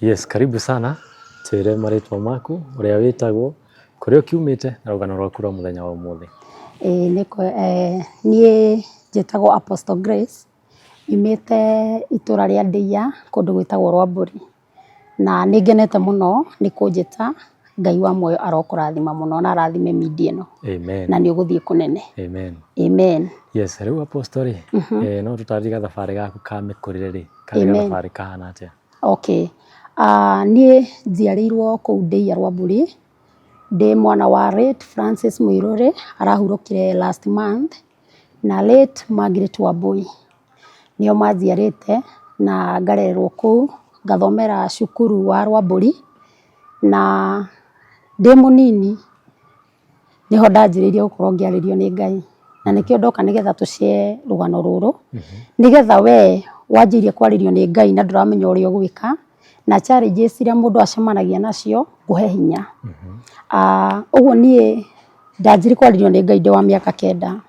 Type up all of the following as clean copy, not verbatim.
Yes, karibu sana. Twire maritwa maku, uria witagwo, kuria ukiumite na rugano rwaku rwa muthenya wa umuthi. Nie njitagwo Apostle Grace. Imite itura ria Ndeia kundu gwitagwo Rwamburi. Na ningenete muno ni kunjita Ngai wa moyo arokurathima muno na arathime media ino. Amen. Na ni uguthie kunene. Amen. Amen. Yes, riu Apostle no tutariga thabari gaku ka mikurire ri, Amen. kana thabari kahana atia? Okay. Nie njiarirwo kuu Ndeia Rwamburi. Ndi mwana wa late Francis Muiruri arahurukire last month na late Margaret Wambui. Nio manjiarite na ngarerwo kuu ngathomera cukuru wa Rwamburi na ndi munini niho ndanjiririe gukorwo ngiaririo ni Ngai na nikio ndoka nigetha tucie rugano ruru nigetha we wanjirie kwaririo ni Ngai na nduramenya uria gwika na challenges iria mundu acemanagia nacio nguhe hinya. Uguo nie ndanjirie kwaririo ni Ngai ndi wa miaka 9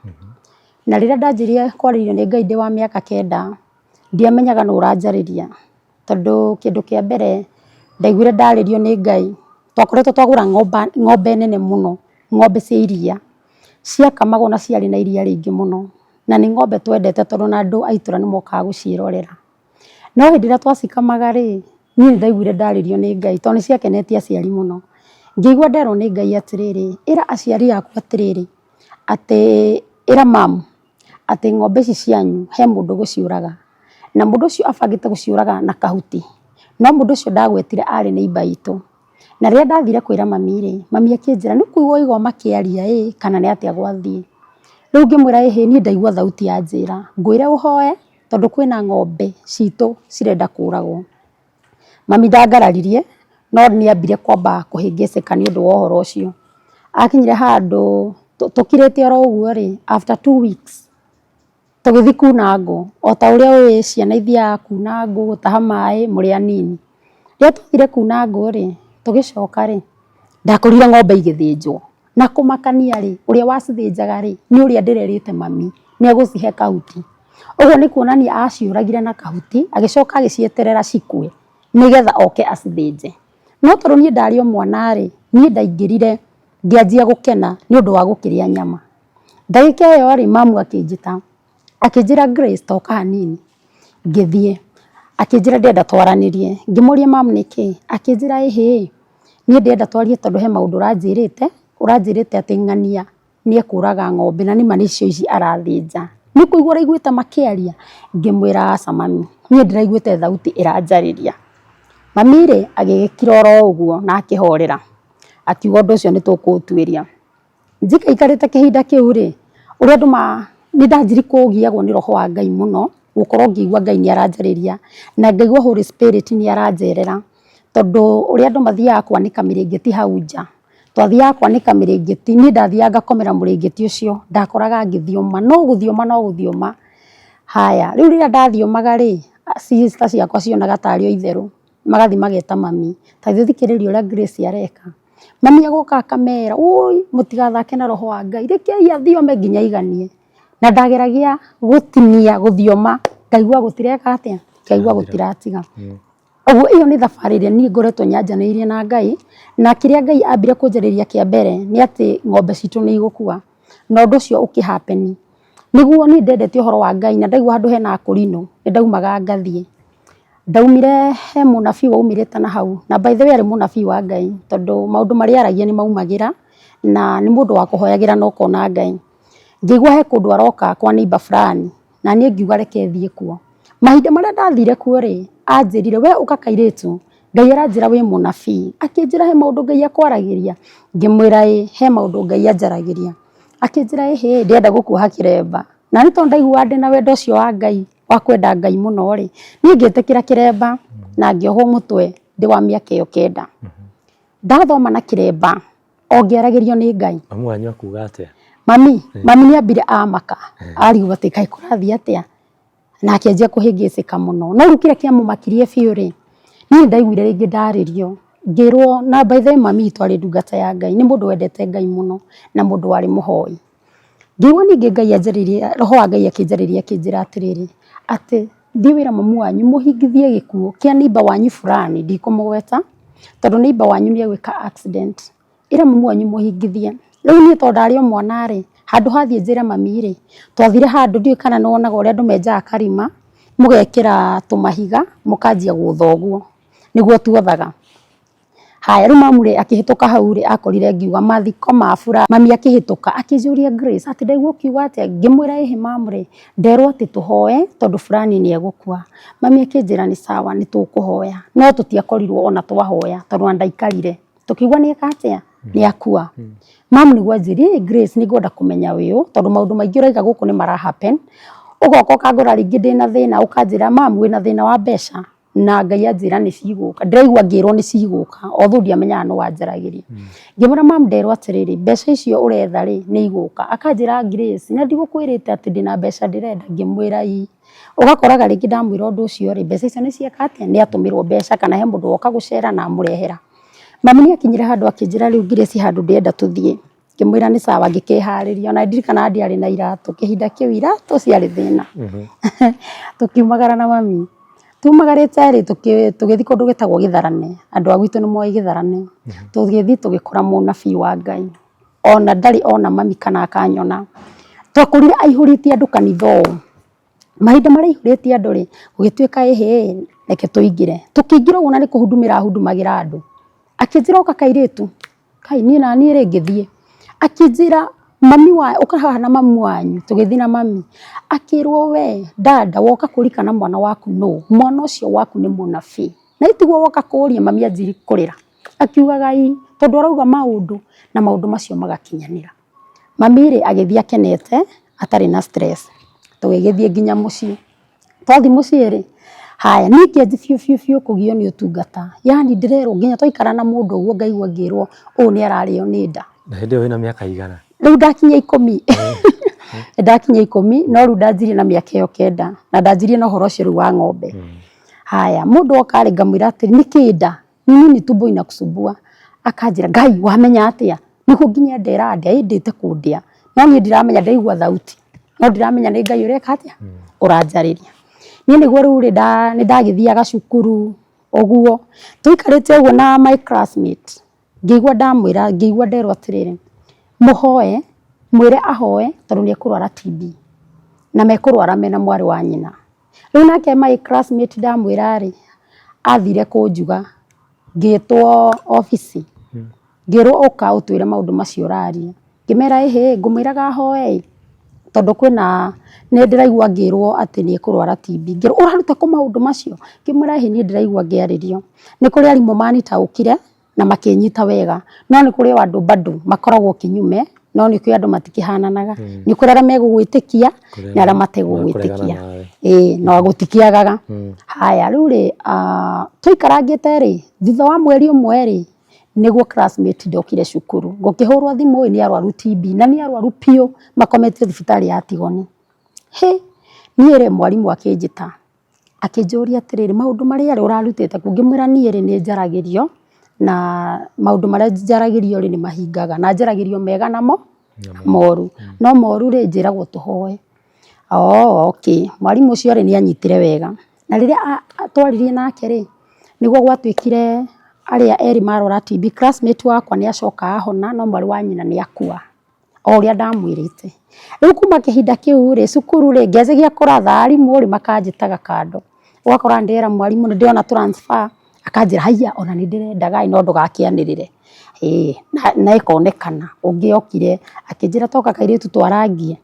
na riria ndanjirie kwaririo ni Ngai ndi wa miaka 9 ndiamenyaga no uranjariria tondu kindu kia mbere ndaiguire ndaririo ni Ngai twakoretwo twagura ng'ombe nene muno, ng'ombe cia iria ciakamagwo na ciari na iria ringi muno na ni ng'ombe twendete tondu na andu aitura ni mokaga gucirorera. No hindi ria twacikamaga ri nie ndaiguire ndaririo ni Ngai tondu ni ciakenetie aciari muno. Ngĩigua nderwo ni Ngai atiriri ira aciari aku atiriri ati ira mamu ati ng'ombe ici cianyu he mundu guciuraga na mundu ucio abangite guciuraga na kahuti no mundu ucio ndagwetire ari neighbor itu. Na riria ndathire kwira mami ri mami akinjira ni kuigwa igwa makiaria kana ni atia gwathie. Riu ngimwira nie ndaigua thauti ya njira ngwire uhoe tondu kwina ng'ombe citu cirenda kuragwo. Mami ndangararirie no niambire kwamba kuhingicika ni undu wa uhoro ucio. Akinyire handu tukirite oro uguo ri after 2 weeks tugithi kunango o ta uria we ciana ithia kunango gutaha mai muri anini. Riria tuthire kunango ri tugicoka ri ndakorire ng'ombe igithinjwo na kumakania ri uria wacithinjaga ri ni uria ndirerite mami ni agucihe kahuti. Uguo ni kuonania aciuragire na kahuti agicoka agicieterera cikue nigetha oke acithinje. No tondu nie ndari o mwana ri nie ndaingirire ngianjia gukena ni undu wa gukiria nyama. Ndagika iyo ri mamu akinjita akinjira Grace toka hanini ngithie akinjira ndenda twaranirie ngimuria mamu niki akinjira nie ndenda twarie tondu he maundu uranjirite ati ng'ania ni ekuraga ng'ombe na ni manicio ici arathinja. Ni kuigua raiguite makiaria ngimwira aca mami nie ndiraiguite thauti iranjariria. Mami ri agigikira oro uguo na akihorera akiuga undu ucio ni tukutuiria. Njikaikarite kihinda kiu ri uria andu ni ndanjiri kugiagwo ni roho wa Ngai muno gukorwo ngigua Ngai ni aranjariria na ngaigua Holy Spirit ni aranjerera tondu uria andu mathiaga kwanika miringiti hau nja twathiaga kwanika miringiti ni ndathiaga ngakomera muringiti ucio ndakoraga ngithioma no guthioma. Haya riu riria ndathiomaga ri sister ciakwa cionaga tari o itheru magathi mageta mami ta thikiriria uria Grace areka. Mami agoka akamera ui mutigathake na roho wa Ngai rekei athiome nginya iganie na ndageragia gutinia guthioma ngaigua gutireka atia ngaigua gutiratiga. Uguo iyo ni thabari ria nie ngoretwo nyanjaneirie na Ngai na kiria Ngai ambire kunjariria kia mbere ni ati ng'ombe citu ni igukua na undu ucio ukihappen. Niguo ni ndendete uhoro wa Ngai na ndaigua handu hena akurino ni ndaumaga ngathie. Ndaumire he munabii waumirite na hau na by the way ari munabii wa Ngai tondu maundu maria aragia ni maumagira na ni mundu wa kuhoyagira no kona Ngai. Ngigua he kundu aroka kwa neighbor fulani na nie ngiuga reke thie kuo. Mahinda maria ndathire kuo ri anjirire we uka kairitu Ngai aranjira we munabii akinjira he maundu Ngai akwaragiria ngimwira he maundu Ngai anjaragiria akinjira ndenda gukuha kiremba na ni tondu ndaigua ndi na wendo ucio wa Ngai wa kwenda Ngai muno ri nie ngitikira kiremba na ngiohwo mutwe ndi wa miaka iyo 9. Ndathoma na kiremba o ngiaragirio ni Ngai. Mamu wanyu akuga atia? Mami ni ambire amaka arigwa ati kai kurathia atia na akianjia kuhingicika muno no rukire kiamumakirie biu ri nie ndaiguire ringi ndaririo ngirwo na by the way mami itu ari ndungata ya Ngai ni mundu wendete Ngai muno na mundu wari muhoi. Ngigwa ningi Ngai anjaririe roho wa Ngai akinjariria akinjira atiriri ati thiĩ wĩra mamu wanyu mũhingithie gĩkuũ kĩa neighbor wanyu fulani ndikũmũgweta tondũ neighbor wanyu nĩ egwĩka accident ĩra mamu wanyu mũhingithie rĩu niĩ tondũ ndarĩ o mwana rĩ handũ hathiĩ njĩre mami rĩ twathire handũ ndiũĩ kana nĩ wonaga ũrĩa andũ menjaga karima mũgekĩra tũmahiga mũkanjia gũtha ũguo nĩguo tuothaga. Haya rĩu mamu rĩ akĩhĩtũka hau rĩ akorire ngiuga mathiko ma bura mami akĩhĩtũka akĩnjũria Grace atĩ ndaigua ũkiuga atĩa ngĩmwĩra ĩhĩ mamu rĩ nderwo atĩ tũhoe tondũ fulani nĩ egũkua. Mami akĩnjĩra nĩ sawa nĩ tũkũhoya no tũtiakorirwo ona twahoya tondũ ona ndaikarire tũkiuga nĩ eka atĩa nĩ akua. Mamu nĩguo anjĩrire Grace nĩ ngwenda kũmenya ũyũ tondũ maũndũ maingĩ ũraiga gũkũ nĩ mara happen ũgoka ũkangora rĩngĩ ndĩna thĩna ũkanjĩra mamu wĩna thĩna wa mbeca na Ngai anjĩra nĩ cigũka ndĩraigua ngĩrwo nĩ cigũka although ndiamenyaga nũ wanjaragĩria. Ngĩmwĩra mamu nderwo atĩrĩrĩ mbeca icio ũretha rĩ nĩ igũka. Akanjĩra Grace na ndigũkwĩrĩte atĩ ndĩna mbeca ndĩrenda. Ngĩmwĩra ii ũgakoraga rĩngĩ ndamwĩra ũndũ ũcio rĩ mbeca icio nĩ cieka atĩa nĩ atũmĩrwo mbeca kana he mũndũ woka gũcera na amũrehera. Mami nĩ akinyire handũ akĩnjĩra rĩu Grace handũ ndĩrenda tũthiĩ. Ngĩmwĩra nĩ sawa ngĩkĩharĩria ona ndirikana ndiarĩ na iratũ kĩhinda kĩu iratũ ciarĩ thĩna. Tũkiumagara na mami tumagarĩte rĩ tũgĩthiĩ kũndũ gĩtagwo Gĩtharane andũ a gwitũ nĩ moĩ Gĩtharane tũgĩthiĩ tũgĩkora mũnabii wa Ngai ona ndarĩ ona mami kana akanyona twakorire aihũrĩtie andũ kanitha ũũ mahinda marĩa aihũrĩtie andũ rĩ gũgĩtuĩka ĩhĩ reke tũingĩre tũkĩingĩra ũguo na nĩ kũhundumĩra ahundumagĩra andũ akĩnjĩra ũka kairĩtu kai niĩ na niĩ rĩ ngĩthiĩ akĩnjĩra mami wa ũkahaha na mamu wanyu tũgĩthiĩ na mami akĩrwo we dada woka kũrikana mwana waku no mwana ũcio waku nĩ mũnabii na itigwo woka kũria mami anjiri kũrĩra akiugaga ii tondũ arauga maũndũ na maũndũ macio magakinyanĩra. Mami rĩ agĩthiĩ akenete atarĩ na stress tũgĩgĩthiĩ nginya mũciĩ twathiĩ mũciĩ rĩ haya niĩ ngĩanji biũ kũgio nĩ ũtungata yani ndĩrerwo nginya twaikara na mũndũ ũguo ngaigua ngĩrwo ũũ nĩ ararĩo nĩ nda. Na hĩndĩ ĩyo wĩna mĩaka igana? Rĩu ndakinyia 10 ndakinyia 10 no rĩu ndanjirie na mĩaka ĩyo 9 na ndanjirie na ũhoro ũcio rĩu wa ng'ombe. Haya mũndũ oka rĩ ngamwĩra atĩrĩ nĩ kĩnda nini tumbo inakusumbua akanjĩra Ngai wamenya atĩa nĩguo nginya ndera ndĩa ĩndĩte kũndĩa no niĩ ndiramenya ndaigua thauti no ndiramenya nĩ Ngai ũreka atĩa ũranjarĩria. Niĩ nĩguo rĩu rĩ nĩ ndagĩthiaga cukuru ũguo tũikarĩte ũguo na my classmate ngĩigua ndamwĩra ngĩigua nderwo atĩrĩrĩ mũhoe mwĩre ahoe tondũ nĩ ekũrwara TB na mekũrwara mena mwarĩ wa nyina. Rĩu nake my classmate ndamwĩra rĩ athire kũnjuga ngĩtwo ofici ngĩrwo ũka ũtwĩre maũndũ macio ũraria ngĩmera ĩhĩ ngũmwĩraga ahoe tondũ kwĩna nĩ ndĩraigua ngĩrwo atĩ nĩ ekũrwara TB ngĩrwo ũraruta kũ maũndũ macio ngĩmwĩra ĩhĩ niĩ ndĩraigua ngĩarĩrio nĩ kũrĩ arimũ manitaũkire na makĩnyita wega no nĩ kũrĩ andũ bado makoragwo kinyume no nĩ kũrĩ andũ matikĩhananaga nĩ kũrĩ arĩa megũgwĩtĩkia na arĩa mategũgwĩtĩkia no gũtikĩagaga. Haya rĩu rĩ tũikarangĩte rĩ thutha wa mweri ũmwe rĩ nĩguo classmate ndokire cukuru ngũkĩhũrwo thimũ nĩ arwaru TB na nĩ arwaru piũ makometio thibitarĩ ya Tigoni. Niĩ rĩ mwarimũ akĩnjĩta akĩnjũria atĩrĩrĩ maũndũ marĩa rĩ ũrarutĩte ngĩmwĩra niĩ rĩ nĩ njaragĩrio na maũndũ marĩa njaragĩrio rĩ nĩ mahingaga na njaragĩrio mega namo moru no moru rĩ njĩragwo tũhoe. Okay mwarimũ ũcio rĩ nĩ anyitire wega na rĩrĩa twaririe nake rĩ nĩguo gwatuĩkire arĩa erĩ marwara TB classmate wakwa nĩ acoka ahona no mwarĩ wa nyina nĩ akua o ũrĩa ndamwĩrĩte. Rĩu kuma kĩhinda kĩu rĩ cukuru rĩ ngĩanjagia kũratha arimũ rĩ makanjĩtaga kando ũgakora ndĩra mwarimũ nĩ ndĩrona transfer akanjĩra haiya ona nĩ ndĩrendaga no ndũgakĩanĩrĩre na ĩkonekana. Ũngĩ okire akĩnjĩra toka kairĩtu twarangie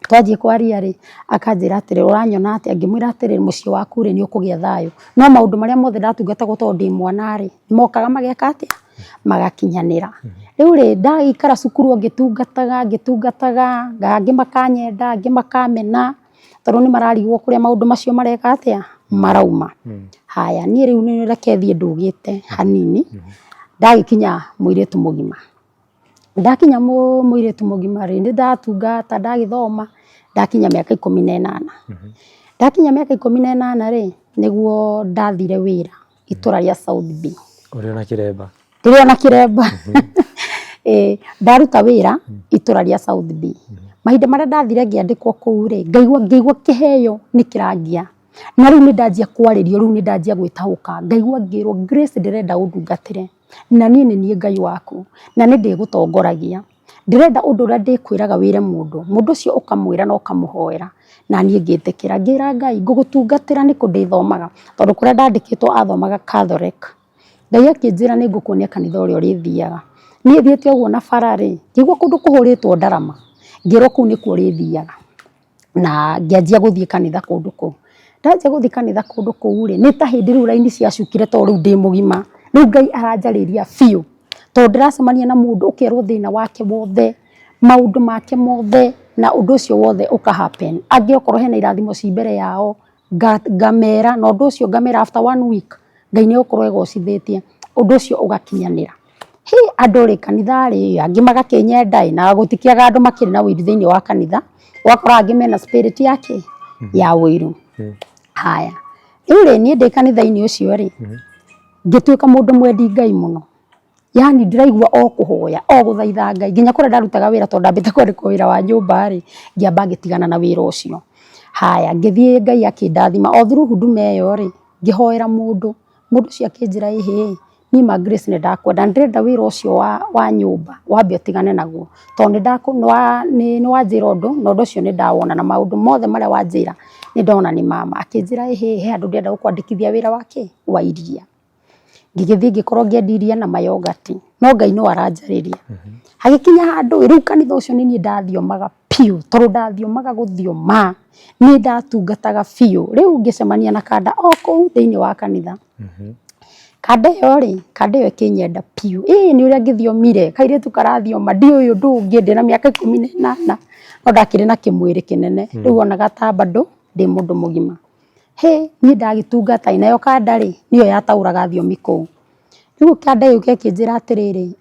twanjie kwaria rĩ akanjĩra atĩrĩ ũranyona atĩa ngĩmwĩra atĩrĩ mũciĩ waku rĩ nĩ ũkũgĩa thayũ no maũndũ marĩa mothe ndatungatagwo tondũ ndĩ mwana rĩ mokaga mageka atĩa magakinyanĩra. Rĩu rĩ ndagĩikara cukuru ngĩtungataga angĩ makanyenda angĩ makamena tondũ nĩ mararigwo kũrĩa maũndũ macio mareka atĩa marauma. Haya niĩ rĩu nĩ reke thiĩ ndũgĩte hanini ndagĩkinya mũirĩtu mũgima ndakinya mũirĩtu mũgima rĩ nĩ ndatungata ndagĩthoma ndakinya mĩaka 18 ndakinya mĩaka 18 rĩ nĩguo ndathire wĩra itũra rĩa South B. Ũrĩ na kĩremba? Ndĩrĩ na kĩremba ndaruta wĩra itũra rĩa South B. Mahinda marĩa ndathire ngĩandĩkwo kũu rĩ ngĩigua kĩheo nĩ kĩrangia na riu ni ndanjia kwaririo, riu ni ndanjia gwitahuka, ngaigua ngirwo Grace ndirenda undungatire na nie ni Ngai waku na ni ndigutongoragia, ndirenda undu uria ndikwiraga wire mundu ucio ukamwira na ukamuhoera na nie ngitikira, ngira Ngai ngugutungatira ni kundithomaga tondu kuria ndandikitwo athomaga Catholic. Ngai akinjira ni ngukuonia kanitha uria urithiaga, nie thiete uguo na barari ngigua kundu kuhuritwo ndarama, ngirwo kuu nikuo rithiaga na ngianjia guthie kanitha kundu kuu. Ndanjia guthie kanitha kundu kuu ri ni ta hindi riu raini ciacukire tondu riu ndi mugima, riu Ngai aranjariria biu tondu ndiracemania na mundu ukirwo thina wake wothe, maundu make mothe na undu ucio wothe uka happen. Angi okorwo hena irathimo ci mbere yao ngamera na undu ucio ngamera after 1 week Ngai ni ukorwo egocithitie undu ucio ugakinyanira. Andu ri kanitha ri angi magakinyenda na gutikiaga andu makiri na wiru thiini wa kanitha, wakora angi mena spirit yake ya wiru. Haya riu ri nie ndi kanitha-ini ucio ri ngituika mundu mwendi Ngai muno, yani ndiraigua o kuhoya o guthaitha Ngai nginya kuria ndarutaga wira tondu ndambite kwandikwo wira wa nyumba ri ngiamba ngitigana na wira ucio. Haya ngithie Ngai akindathima o through huduma iyo ri ngihoera mundu ucio akinjira ni ma Grace ni ndakwenda ndirenda wira ucio wa nyumba wambe utigane naguo tondu ni wanjira undu na undu ucio ni ndawona na maundu mothe maria wanjira ni ndona ni mama. Akinjira he andu ndirenda gukwandikithia wira wake wa iria, ngigithie ngikorwo ngiendiria na mayogati no Ngai no aranjariria. Hagikinya handu riu kanitha ucio ni nie ndathiomaga piu tondu ndathiomaga guthioma ni ndatungataga biu. Riu ngicemania na kanda o kuu thiini wa kanitha, kanda iyo ikinyenda piu, ni uria ngithiomire kairitu karathioma ndi uyu ndungi ndina miaka 18 no ndakiri na kimwiri kinene, riu onaga ta bado ndi mundu mugima. Nie ndagitungata nayo kanda ri niyo yatauraga thiomi kuu. Riu kanda iyo ikinjira atiriri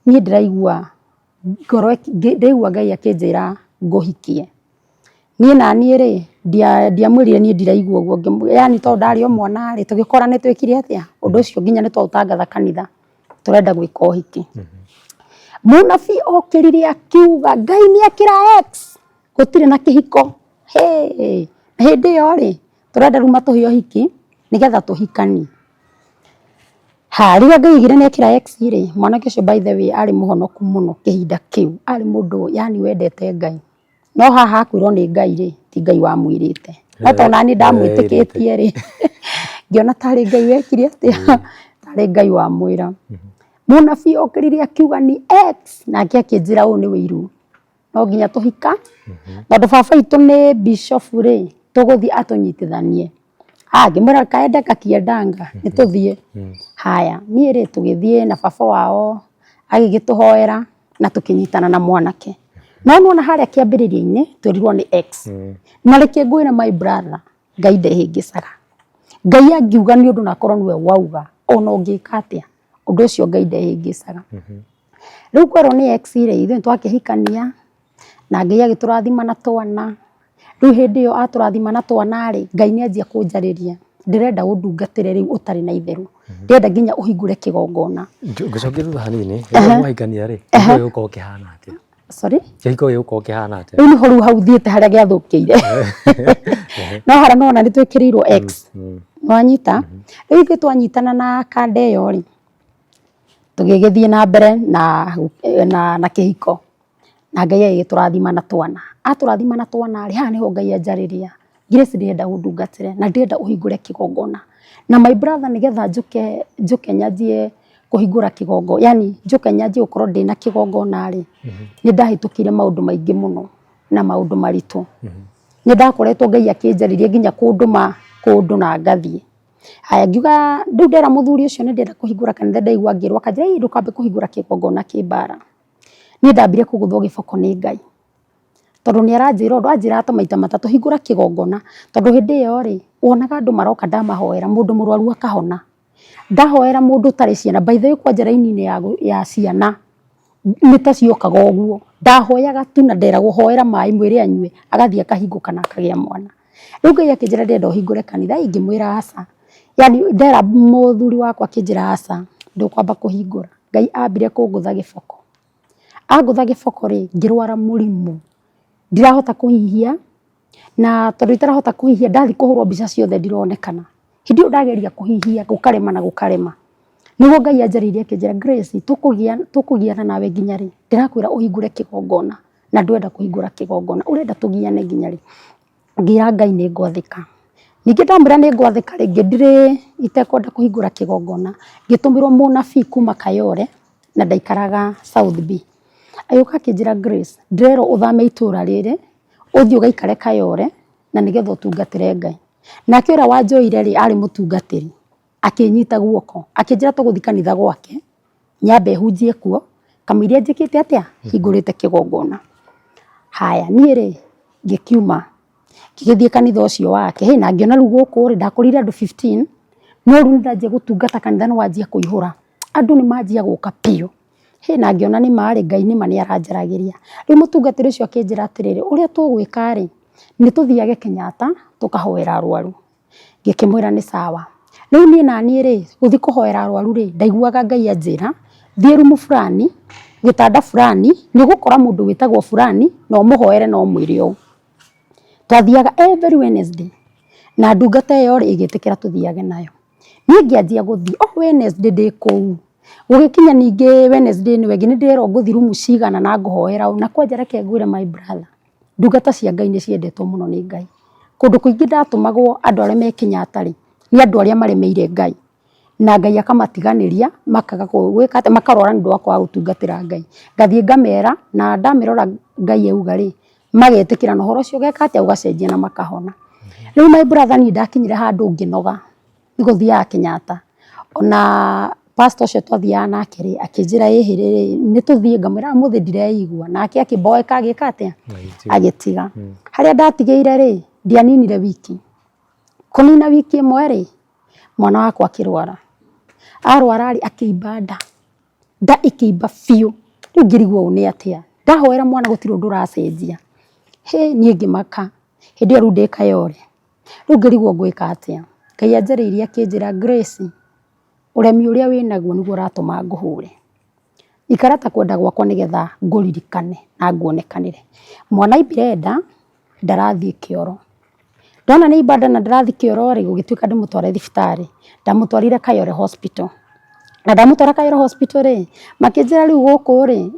nie ndiraigua ngoro ndaigua Ngai akinjira nguhikie. Nie na nie ri ndiamwirire nie ndiraigua uguo, yani tondu ndari o mwana ri tugikora ni twikire atia undu ucio nginya ni twautangatha kanitha turenda gwika uhiki. Munabii okirire akiuga Ngai ni akira X gutire na kihiko. Hindi iyo ri turenda riu matuhe uhiki nigetha tuhikanie. Riu Ngai igire ni akira X ri mwanake ucio by the way ari muhonoku muno kihinda kiu, ari mundu yani wendete Ngai no haha akwirwo ni Ngai ri ti Ngai wamwirite no tondu nani ndamwitikitie ri ngiona tari Ngai wekire atia tari Ngai wamwira. Munabii okirire akiuga ni X nake akinjira u ni wiru no nginya tuhika tondu baba itu ni bishop ri tuguthie atunyitithanie. Ngimwira kaende kakiendanga ni tuthie. Haya nie ri tugithie na baba wao agigituhoera na tukinyitana na mwanake no nona haria kiambiriria-ini twirirwo ni X na reke ngwire my brother Ngai ndehingicaga. Ngai angiuga ni undu nakorwo niwe wauga ona ungika atia undu ucio Ngai ndehingicaga. Riu kwerwo ni X ri ithuĩ twakihikania na Ngai agiturathima na twana. Riu hindi iyo aturathima na twana ri Ngai ni anjia kunjariria ndirenda undungatire riu utari na itheru, ndirenda nginya uhingure kigongona. Ngucokia thutha hanini mwahikania ri kihiko uko kihana atia? Sorry, kihiko uko kihana atia? Riu niho riu hau thiete haria giathukiire no haria nona ni twikiriirwo X nwanyita. Riu ithuĩ twanyitana na kanda iyo ri tugigithie na mbere na kihiko na Ngai agiturathima na twana. Aturathima na twana ri haha niho Ngai anjariria Grace ndirenda undungatire na ndirenda uhingure kigongona na my brother nigetha njuke nyanjie kuhingura kigongo, yani njuke nyanjie ukorwo ndina kigongona ri ni ndahitukire maundu maingi muno na maundu maritu. Ni ndakoretwo Ngai akinjariria nginya kundu na ngathie. Haya ngiuga riu ndera muthuri ucio ni ndenda kuhingura kanitha, ndaigua ngirwa kanjira ndukambe kuhingura kigongona kimbara. Ni ndambire kuguthwo giboko ni Ngai tondu ni aranjira undu anjira ata maita matatu hingura kigongona tondu hindi iyo ri wonaga andu maroka ndamahoera mundu murwaru akahona. Ndahoera mundu tari ciana by the way kwanja raini-ini ya ciana ni ta ciokaga uguo, ndahoyaga tu na nderagwo hoera mai mwire anyue agathie akahinguka na akagia mwana. Riu Ngai akinjira ndenda uhingure kanitha, ngimwira aca, yani ndera muthuri wakwa akinjira aca ndukwamba kuhingura. Ngai ambire kungutha giboko, angutha giboko ri ngirwara murimu ndirahota kuhihia na tondu itarahota kuhihia ndathi kuhurwo mbica ciothe ndironekana hindi ndageria kuhihia gukarema na gukarema niguo Ngai anjaririe akinjira Grace tukugiana nawe nginya ri ndirakwira uhingure kigongona na ndwenda kuhingura kigongona urenda tugiane nginya ri ngira Ngai ni ngwathika ningi ndamwira ni ngwathika ringi ndiri itekwenda kuhingura kigongona ngitumirwo munabii kuma Kayole na ndaikaraga South B ayuka akinjira Grace ndirero uthame itura riri uthio gaikare Kayole na nigetha utungatire Ngai nake ura wanjoire ri ari mutungatiri akinyita guoko akinjira tuguthi kanitha gwake nyambe hunjie kuo kamiria njikite atia hingurite kigongona haya nie ri ngikiuma ngigithie kanitha ucio wake na ngiona riu guku ri ndakurire andu 15 no riu ndanjia gutungata kanitha no wanjia kuihura andu ni manjia guka pio na ngiona ni mari Ngai ni mani aranjaragiria riu mutungatiri ucio akinjira atiriri uria tugwika ri ni tuthiage Kenyatta tukahoera arwaru ngikimwira ni sawa riu nie nani ri guthi kuhoera arwaru ri ndaiguaga Ngai anjira thie rumu fulani gitanda fulani ni gukora mundu witagwo fulani no muhoere no mwire o twathiaga every Wednesday na ndungata iyo ri igitikira tuthiage nayo nie ngianjia guthi Wednesday ndi kuu gugikinya ningi Wednesday ni wengi ni ndero nguthi rumu cigana na nguhoera na kwanja reke ngwire my brother ndungata cia Ngai ni ciendetwo muno ni Ngai kundu kuingi ndatumagwo andu aria me Kenyatta ri ni andu aria maremeire Ngai na Ngai akamatiganiria makaga gwika ate makarora ndu akwa gutungatira Ngai ngathie ngamera na ndamirora Ngai euga ri magetikira no horo cio geka ate ugacenjia na makahona riu my brother ni ndakinyire handu nginoga ni guthia Kenyatta ona pastor cio twathia nake ri akinjira ihiriri ni tuthie ngamwira muthi ndireigua nake akimboeka agika ate agitiga haria ndatigeire ri ndianinire wiki kunina wiki imwe ri mwana wakwa akirwara arwara ri akiimba nda ikiimba fiu riu ngirigwo ni atia ndahoera mwana gutiro nduracenjia nie ngimaka hindi riu ndi Kayole riu ngirigwo ngwika atia Ngai anjaririe akinjira Grace uremi uria winaguo niguo uratuma nguhure ikarata kwenda gwakwa nigetha nguririkane na nguonekanire mwana imbirenda ndarathie kioro ndona ni ibada na ndarathie kioro ri gugituika ndimutware thibitari ndamutwarire Kayole hospital na ndamutwara Kayole hospital ri makinjira riu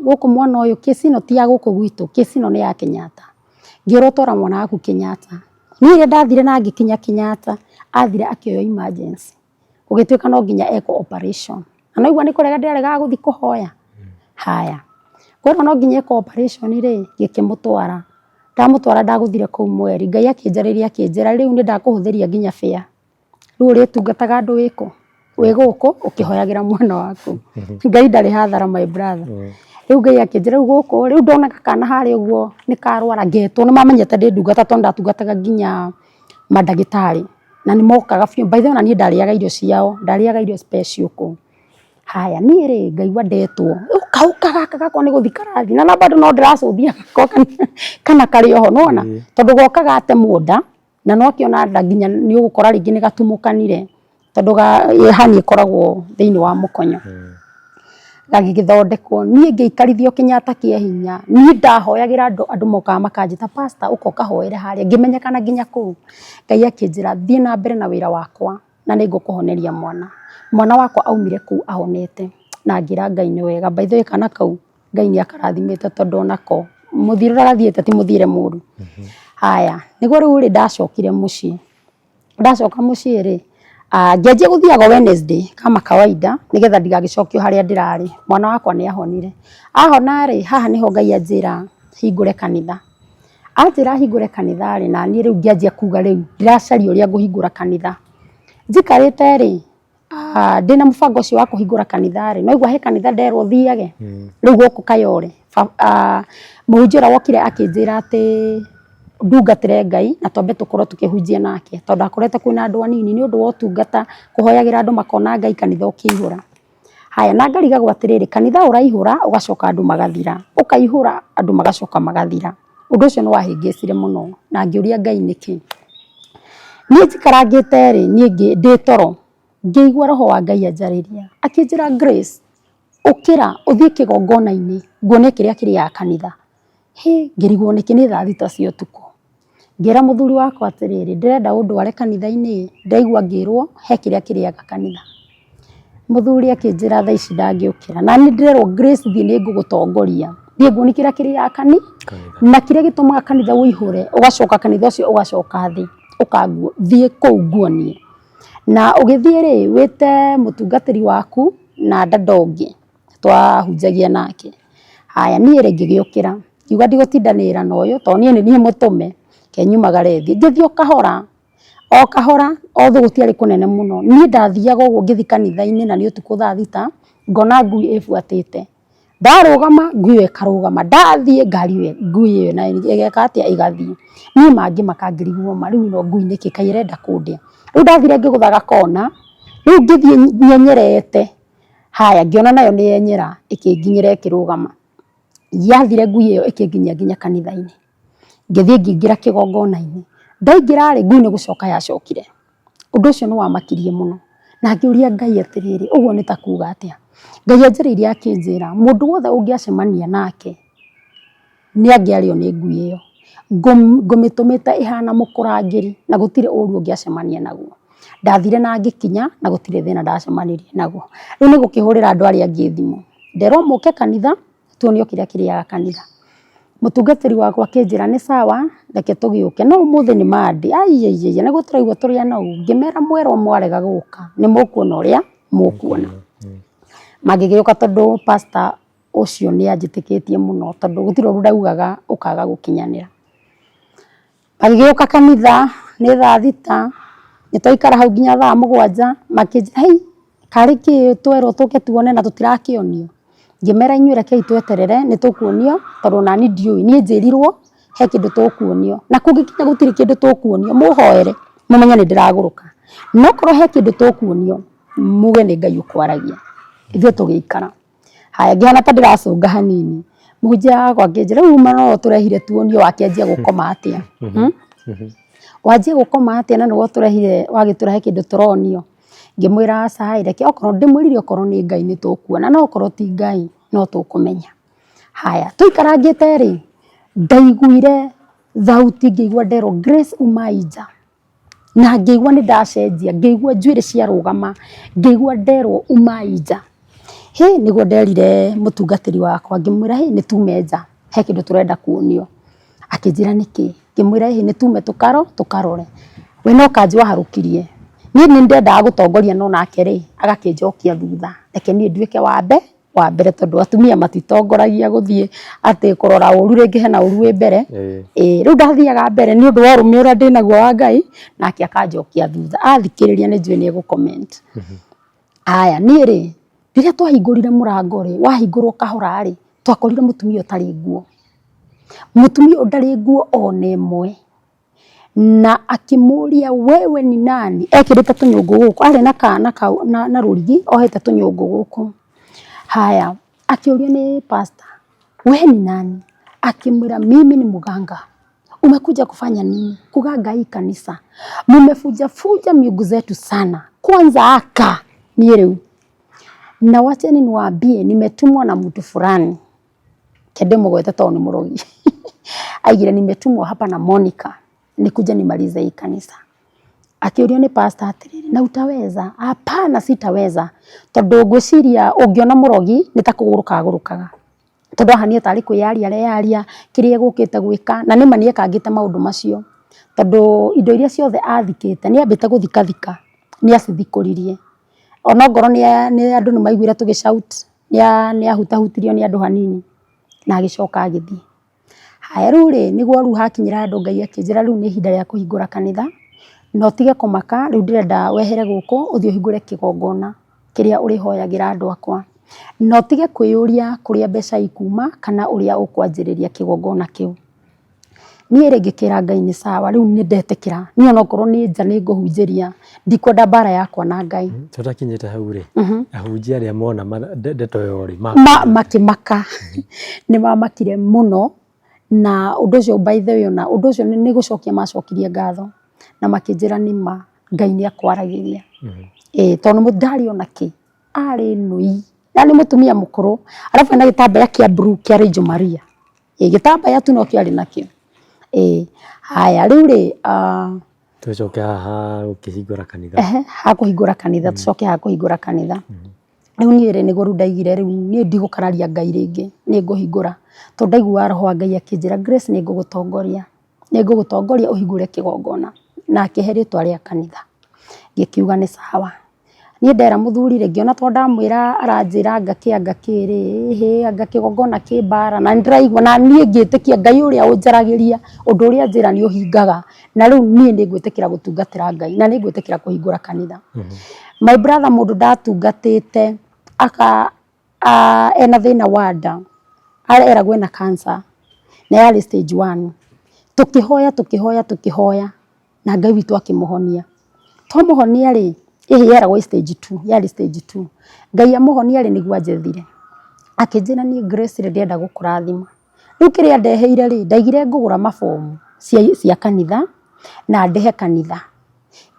guku mwana uyu kesi ti ya guku gwitu kesi ni ya Kenyatta ngiro twara mwana waku Kenyatta ni ndathire na ngikinya Kenyatta athire akioyo emergency ugituika no nginya eko operation na no igwa ni kurega ndirega guthi kuhoya haya kwero no nginya eko operation ri ngikimutwara ndamutwara ndaguthire ku mweri Ngai akinjariria akinjira riu ni ndakuhuthiria nginya fare riu ri tungataga andu wiko wi guku ukihoyagira mwana waku Ngai ndari hathara my brother riu Ngai akinjira riu guku riu ndona kana hari uguo ni karwara ngetwo ni mamenyete ndi ndungata tonda tungataga nginya madagitari na ni mokaga fiu by the way na ni ndariaga irio ciao ndariaga irio special ku haya ni ri ngaigwa ndetwo ukauka gaka ni guthikarathi na bado no ndiracuthia kana kari oho nona tondu gokaga ate muda na no akiona nda nginya ni ugukora ringi ni gatumukanire tondu hani ikoragwo thiini wa mukonyo gagigithondekwo nie ngeikarithio Kenyatta kia hinya nie ndahoyagira andu moka makanjita pastor ukoka hoere haria ngimenyekana nginya ku Ngai akinjira thie na mbere na wira wakwa na ni ngukuhoneria mwana wakwa aumire ku ahonete na ngira Ngai ni wega by the way kana kau Ngai ni akarathimite tondu nako muthiro rathiete ti muthire muru haya niguo riu ri ndacokire mucii ndacoka mucii ri ngianjia guthiaga Wednesday kama kawaida nigetha ndigagicokio haria ndirari mwana wakwa ni ahonire ahona ri haha niho Ngai anjira hingure kanitha anjira hingure kanitha ri na ni riu ngianjia kuga riu ndiracaria uria nguhingura kanitha njikarite ri ndina mubango ucio wa kuhingura kanitha ri no igwa he kanitha nderwo thiage riu guku Kayole muhunjira wokire akinjira ati ndungatire Ngai na twambe tukorwo tukihunjia nake tondu akorete kwina andu anini ni undu wa utungata kuhoyagira andu makona Ngai kanitha ukihura haya na ngarigagwo atiriri kanitha uraihura ugacoka andu magathira ukaihura andu magacoka magathira undu ucio ni wahingicire muno na ngiuria Ngai niki ni njikarangite ri ni ndi toro ngiigua roho wa Ngai anjariria akinjira Grace ukira uthie kigongona-ini nguone kiria kiri ya kanitha ngirigwo niki ni thaa thita cia utuku ngĩra mũthuri wakwa atĩrĩrĩ ndĩrenda ũndware kanitha-inĩ ndaigua ngĩrwo he kĩrĩa kĩrĩaga kanitha. Mũthuri akĩnjĩra thaa ici ndangĩũkĩra na nĩ ndĩrerwo Grace thiĩ nĩ ngũgũtongoria thiĩ nguonie kĩrĩa kĩrĩaga kanitha na kĩrĩa gĩtũmaga kanitha ũihũre ũgacoka kanitha ũcio ũgacoka thĩ thiĩ kũu nguonie na ũgĩthiĩ rĩ wĩte mũtungatĩri waku na dada ũngĩ twahunjagia nake. Haya niĩ rĩ ngĩgĩũkĩra ngiuga ndigũtindanĩrĩra na ũyũ tondũ niĩ nĩ niĩ mũtũme ke nyumagare thĩ ngĩthiĩ o kahora othe gũtiarĩ kũnene mũno. Niĩ ndathiaga ũguo ngĩthiĩ kanitha-inĩ na nĩ ũtukũ thaa thita ngona ngui ĩbuatĩte ndarũgama ngui ĩyo ĩkarũgama ndathiĩ ngui ĩyo na ĩgeka atĩa ĩgathiĩ. Niĩ mangĩ makangĩrigwo ma rĩu ĩno ngui nĩkĩ kaĩ ĩrenda kũndĩa. Rĩu ndathire ngĩgũtha gakona rĩu ngĩthiĩ nyenyerete. Haya ngĩona nayo nĩ yenyera ĩkĩnginyĩra ĩkĩrũgama yathire ngui ĩyo ĩkĩnginyia nginya kanitha-inĩ. Ngĩthiĩ ngĩingĩra kĩgongona-inĩ ndaingĩra rĩ ngui nĩ gũcoka yacokire. Ũndũ ũcio nĩ wamakirie mũno na ngĩũria Ngai atĩrĩrĩ ũguo nĩ ta kuuga atĩa. Ngai anjĩrĩirie akĩnjĩra mũndũ wothe ũngĩacemania nake nĩ angĩarĩo nĩ ngui ĩyo. Ngũmĩtũmĩte ĩhana mũkũrangĩri na gũtirĩ ũru ũngĩacemania naguo. Ndathire na ngĩkinya na gũtirĩ thĩna ndacemanirie naguo. Rĩu nĩ gũkĩhũrĩra andũ arĩa angĩ thimũ nderwo mũke kanitha tuonio kĩrĩa kĩrĩaga kanitha. Mũtungatĩri wakwa akĩnjĩra nĩ sawa reke tũgĩũke no ũmũthĩ nĩ Monday aiyaiya nĩguo tũraigua tũrĩana ũũ. Ngĩmera mwerwo mwarega gũka nĩ mũkuona ũrĩa mũkuona. Magĩgĩũka tondũ pastor ũcio nĩ anjĩtĩkĩtie mũno tondũ gũtirĩ ũndũ ndaugaga ũkaga gũkinyanĩra. Magĩgĩũka kanitha nĩ thaa thita nĩ twaikara hau nginya thaa mũgwanja makĩnjĩra hei karĩ kĩ twerwo tũke tuone na tũtirakĩonio. Ngĩmera inyuĩ rekei tweterere nĩ tũkuonio tondũ nani ndiũĩ niĩ njĩrirwo he kĩndũ tũkuonio na kũngĩkinya gũtirĩ kĩndũ tũkuonio mũhoere mũmenye nĩ ndĩragũrũka no korwo he kĩndũ tũkuonio muge nĩ Ngai ũkwaragia. Ithuĩ tũgĩikara. Haya ngĩhana ta ndĩracũnga hanini mũhunjia wakwa akĩnjĩra rĩu uma no tũrehire tuonio wakĩanjia gũkoma atĩa. Wanjia gũkoma atĩa na nĩguo tũrehire wagĩtũrehe kĩndũ tũronio. Ngĩmwĩra aca reke okorwo ndĩmwĩrire okorwo nĩ Ngai nĩ tũkuona no okorwo ti Ngai no tũkũmenya. Haya tũikarangĩte rĩ ndaiguire thauti ngĩigua nderwo Grace umai nja na ngĩigua nĩ ndacenjia ngĩigua njuĩrĩ ciarũgama ngĩigua nderwo umai nja. Nĩguo nderire mũtungatĩri wakwa ngĩmwĩra nĩ tume nja he kĩndũ tũrenda kuonio. Akĩnjĩra nĩkĩ ngĩmwĩra nĩ tume tũkarore we no kanjũ waharũkirie niĩ nĩ ndendaga gũtongoria no nake rĩ agakĩnjokia thutha reke niĩ nduĩke wa mbere tondũ atumia matitongoragia gũthiĩ atĩ kũrora ũru rĩngĩ hena ũru wĩ mbere. Rĩu ndathiaga mbere nĩ ũndũ wa ũrũme ũrĩa ndĩnaguo wa Ngai nake akanjokia thutha athikĩrĩria nĩ njũĩ nĩ egũ comment. Haya niĩ rĩ rĩrĩa twahingũrire mũrango rĩ wahingũrwo kahora rĩ twakorire mũtumia ũtarĩ nguo. Mũtumia ndarĩ nguo ona ĩmwe na akĩmũria wewe ni nani ekĩrĩte tũnyũngũ gũkũ arĩ na kana na rũrigi ohete tũnyũngũ gũkũ. Haya akĩũria nĩ pastor wewe ni nani akimwĩra mimi ni mganga umekuja kufanya nini kuganga hii kanisa mmefuja miungu zetu sana kwanza aka niĩ rĩu na wacheni niwaambie nimetumwa na mtu fulani kende mugwete tondũ nĩ mũrogi aigire nimetumwa hapa na Monica nikuja nimalize hii kanisa. Akĩũrio nĩ pastor atĩrĩrĩ na utaweza hapana sitaweza tondũ ngwĩciria ũngĩona mũrogi nĩ ta kũgũrũkaga tondũ haha niĩ tarĩ kwĩyaria kĩrĩa gũkĩte gwĩka na nĩ manie kangĩte maũndũ macio tondũ indo iria ciothe athikĩte nĩ ambĩte gũthikathika nĩ acithikũririe ona ngoro nĩ andũ nĩ maiguire tũgĩshout nĩ ahutahutirio nĩ andũ hanini na agĩcoka agĩthiĩ. Haya rĩu rĩ nĩguo rĩu hakinyĩra andũ Ngai akĩnjĩra rĩu nĩ ihinda rĩa kũhingũra kanitha no tige kũmaka rĩu ndĩrenda wehere gũkũ ũthiĩ ũhingũre kĩgongona kĩrĩa ũrĩhoyagĩra andũ akwa no tige kwĩyũria kũrĩa mbeca ikuma kana ũrĩa ũkwanjĩrĩria kĩgongona kĩu. Niĩ rĩ ngĩkĩra Ngai nĩ sawa rĩu nĩ ndetĩkĩra niĩ ona okorwo nĩ nja nĩ ngũhunjĩria ndikwenda mbara yakwa na Ngai. Tũtakinyĩte hau rĩ ahunjia arĩa mona ndeto ĩyo rĩ makĩmaka nĩ mamakire mũno na ũndũ ũcio by the way na ũndũ ũcio nĩ gũcokia macokirie ngatho na makĩnjĩra nĩma Ngai nĩ akwaragĩria. Tondũ mũndari ona kĩ arĩ nũi na nĩ mũtumia mũkũrũ arabu ena gĩtambaya kĩa blue kĩa Rachel Maria gĩtambaya tu no kĩarĩ nakĩo haya riu ri tucoke haha ukihingura kanitha hakuhingura kanitha tucoke hakuhingura kanitha riu nie ri niguo riu ndaigire riu nie ndigukararia Ngai ringi ni nguhingura to ndaigua roho wa Ngai akinjira Grace ni ngugutongoria uhingure kigongona na akihe ritwa ria kanitha ngikiuga ni sawa nie ndera muthuri ri ngiona to ndamwira aranjira ngakiri anga kigongona ki bara na ndiraigua na nie ngitikia Ngai uria unjaragiria undu uria njira ni uhingaga na riu nie ni ngwitikira gutungatira Ngai na ni ngwitikira kuhingura kanitha my brother mundu ndatungatite ena thina wa nda eragwo ena cancer na yari stage 1 tukihoya na Ngai witu akimuhonia twamuhonia ri yeragwo stage 2 yari stage 2 Ngai amuhonia ri niguo njethire akinjira ni Grace ri ndienda gukurathima riu kiria ndeheire ri ndaigire ngugura mabomu cia kanitha na ndehe kanitha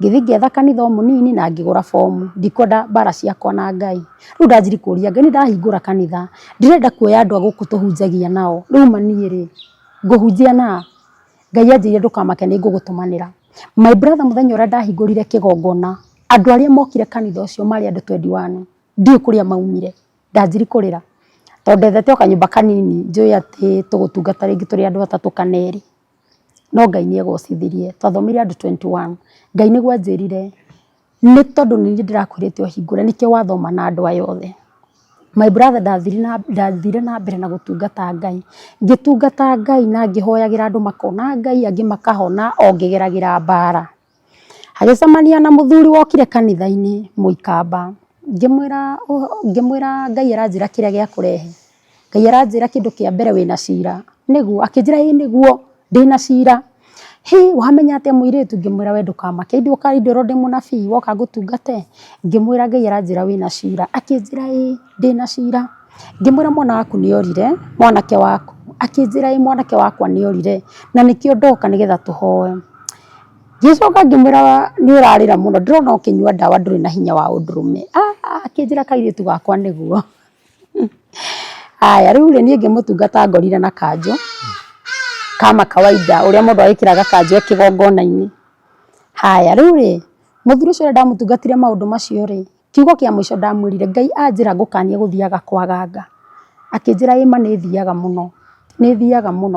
ngithi ngetha kanitha munini na ngigura bomu ndikwenda bara ciakwa na Ngai riu ndanjiri kuria Ngai ni ndahingura kanitha ndirenda kuoya andu aguku tuhunjagia nao riu manie ri nguhunjia na Ngai anjire ndukamake ni ngugutumanira my brother muthenya uria ndahingurire kigongona andu aria mokire kanitha ucio mari andu 21 ndi kuria maumire ndanjiri kurira to ndethete o kanyumba kanini njui ati tugutungata ringi turi andu atatu kaneri no Ngai ni egocithirie twathomire andu 21 Ngai niguo anjirire ni tondu ni ndirakwirite uhingure nikio wathoma na andu ayothe my brother ndathire na mbere na gutungata Ngai ngitungata Ngai na ngihoyagira andu makona Ngai angi makahona o ngigeragira bara hagicamania na muthuri wokire kanitha-ini muikamba ngimwira Ngai aranjira kiria gia kurehe Ngai aranjira kindu kia mbere wina cira niguo akinjira niguo ndina cira wamenya atia muiritu ngimwira we ndukamake ndi ukarindiro ndi munabii woka ngutungate ngimwira Ngai aranjira wina cira akinjira ndina cira ngimwira mwana waku ni orire mwanake waku akinjira mwanake wakwa ni orire na nikio ndoka nigetha tuhoe gicoka ngimwira ni urarira muno ndirona ukinyua ndawa nduri na hinya wa undurume akinjira kairitu gakwa niguo aya riu ni ngimutungata ngorire na kanjo kama kawaida uria mundu agikiraga kanjo kigongona-ini haya riu ri muthuri ucio ndamutungatire maundu macio ri kiugo kia mwisho ndamwirire Ngai anjira ngukania guthiaga kwa ganga akinjira ima ni thiaga muno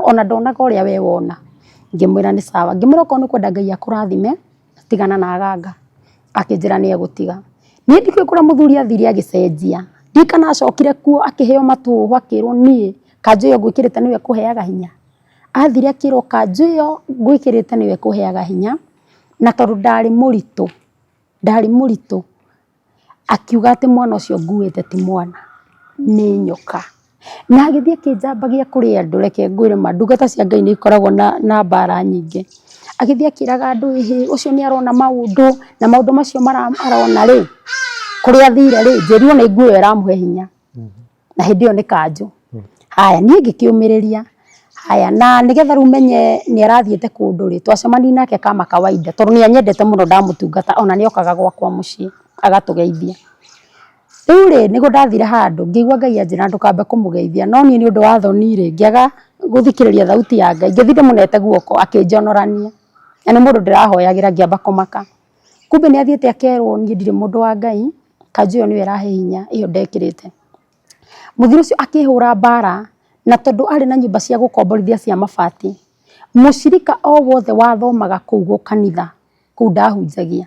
ona ndonaga uria we wona ngimwira ni sawa ngimwira ko ni kwenda Ngai akurathime tigana na ganga akinjira ni egutiga ni ndikwikura muthuri athiri agicenjia ndikana acokire kuo akiheo matuhu akirwo nie kanjo yo gwikirite niwe kuheaga hinya athire akirwo kanjo yo gwikirite niwe kuheaga hinya na tondu ndari muritu akiuga ati mwana ucio nguite ti mwana ni nyoka na agithie kinjambagia kuri andu reke ngwire mandungata cia Ngai ni ikoragwo na bara nyingi agithie akiraga andu ucio ni arona maundu na maundu macio arona ri kuri athire ri njirirwo ni nguo iramuhe hinya na hindi yo ni kanjo haya nie ngikiumiriria haya na nigetha ru menye ni arathiete kundu ri twacemani nake kama kawaida tondu ni anyendete muno ndamutungata ona ni okaga gwakwa mucii agatugeithia riu ri nigo ndathire handu ngigua Ngai anjira ndukambe kumugeithia no ni undu wa thoni ri ngiaga guthikiriria thauti ya Ngai ngithire munete guoko akinjonorania na ni mundu ndirahoyagira ngiamba kumaka kumbe ni athiete akerwo ni ndire mundu wa Ngai kanjo yo niwe rahe hinya iyo ndekirite muthuri ucio akihura bara na tondu ari na nyumba cia gukomborithia cia mabati mucirika o wothe wathomaga kuu kanitha kuu ndahunjagia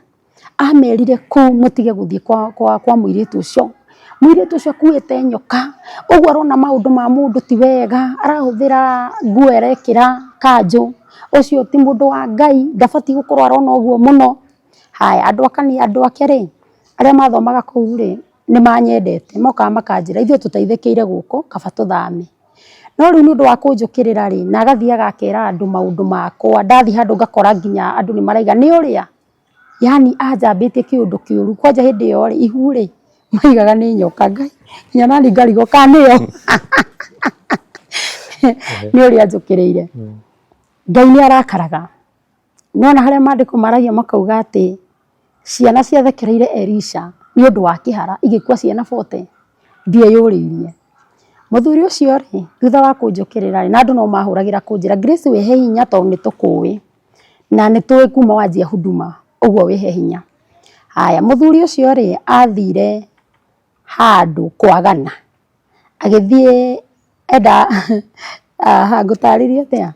amerire kuu mutige guthie kwa muiritu ucio kuite nyoka uguo arona maundu ma mundu ti wega arahuthira nguo erekira kanjo ucio ti mundu wa Ngai ndabati gukorwo arona uguo muno haya andu ake ri aria mathomaga kuu ri ni manyendete moka makanjira ithuĩ tutaithĩkĩire gũkũ kaba tũthame no riu ni undu wa kunjukirira ri na agathiaga akera andu maundu makwa ndathi handu ngakora nginya andu ni maraiga ni uria yani ajambitie kiundu kiuru kwanja hindi yo ri ihu ri maigaga ni nyoka Ngai nya nani ngarigo kaniyo ni uria njukiriire Ngai ni arakaraga nona haria mandiko maragia makauga ati ciana ciathekereire Elisha ni undu wa kihara igikua ciana 40 ndie yuririe Muthuri ucio ri thutha wa kunjukirira na andu no mahuragira kunjira Grace wihe hinya to ni tukuwi na ni tuwi kuma wanjia huduma uguo wihe hinya. Haya muthuri ucio ri athire handu kwagana agithie enda ngutaririe atia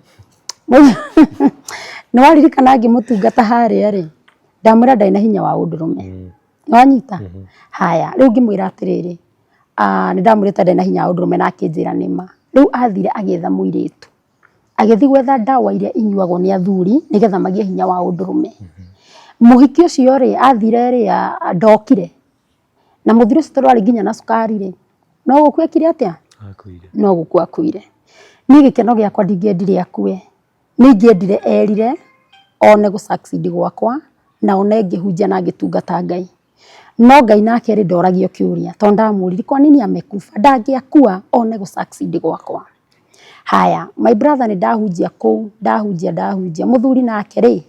ni waririkana ngimutungata haria ri ndamwira ndai na hinya wa undurume wanyita. Haya riu ngimwira atiriri ni ndamwirite ndai na hinya wa undurume na akinjira nima. Riu athire agetha muiritu agithi gwetha ndawa iria inyuagwo ni athuri nigetha magie hinya wa undurume. Muhiki ucio ri athire ri ndokire na muthuri ucio tondũ arĩ nginya na cukari ri no gũkua ekire atia no gũkua akuire. Niĩ gĩkeno gĩakwa ndingĩendire akue, nĩ ingĩendire erire one gũ succeed gwakwa na one ngĩhunjia na ngĩtungata Ngai. No Ngai nake rĩ ndoragio kĩũria tondũ ndamũrire kwa nini amekufa ndangĩakua one gũ succeed gwakwa. Haya my brother nĩ ndahunjia kũu ndahunjia muthuri nake rĩ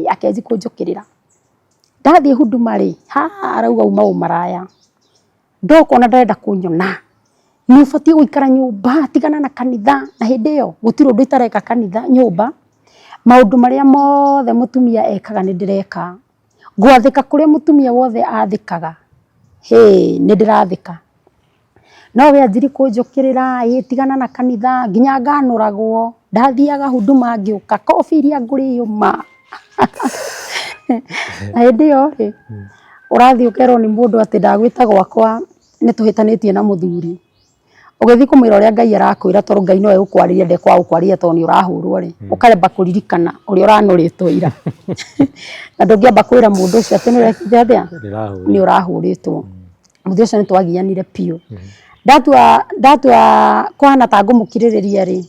akenji kũnjũkĩrĩra. Ndathiĩ huduma rĩ arauga uma ũmaraya ndokona ndarenda kũnyona ni ũbatiĩ gũikara nyũmba tigana na kanitha. Na hĩndĩ ĩyo gũtirĩ ũndũ itareka kanitha nyũmba, maũndũ marĩa mothe mũtumia ekaga nĩ ndĩreka, ngwathĩka kũrĩa mũtumia wothe athĩkaga nĩ ndĩrathĩka. No we anjiri kũnjũkĩrĩra tigana na kanitha nginya nganũragwo. Ndathiaga huduma ngĩũka kobi iria ngũrĩyũma na hĩndĩ ĩyo rĩ ũrathiĩ ũkerwo nĩ mũndũ atĩ ndagwĩta gwakwa nĩ tũhĩtanĩtie na mũthuri. Ũgĩthiĩ kũmwĩra ũrĩa Ngai arakwĩra tondũ Ngai nowe ũkwarĩria ndekwa gũkwarĩria tondũ nĩ ũrahũrwo rĩ ũkaremba kũririkana ũrĩa ũranũrĩtwo ira na ndũngĩamba kwĩra mũndũ ũcio atĩ nĩ ũrekire atia nĩ ũrahũrĩtwo. Mũthĩ ũcio nĩ twagianire piũ. Ndatua kũhana ta ngũmũkirĩrĩria rĩ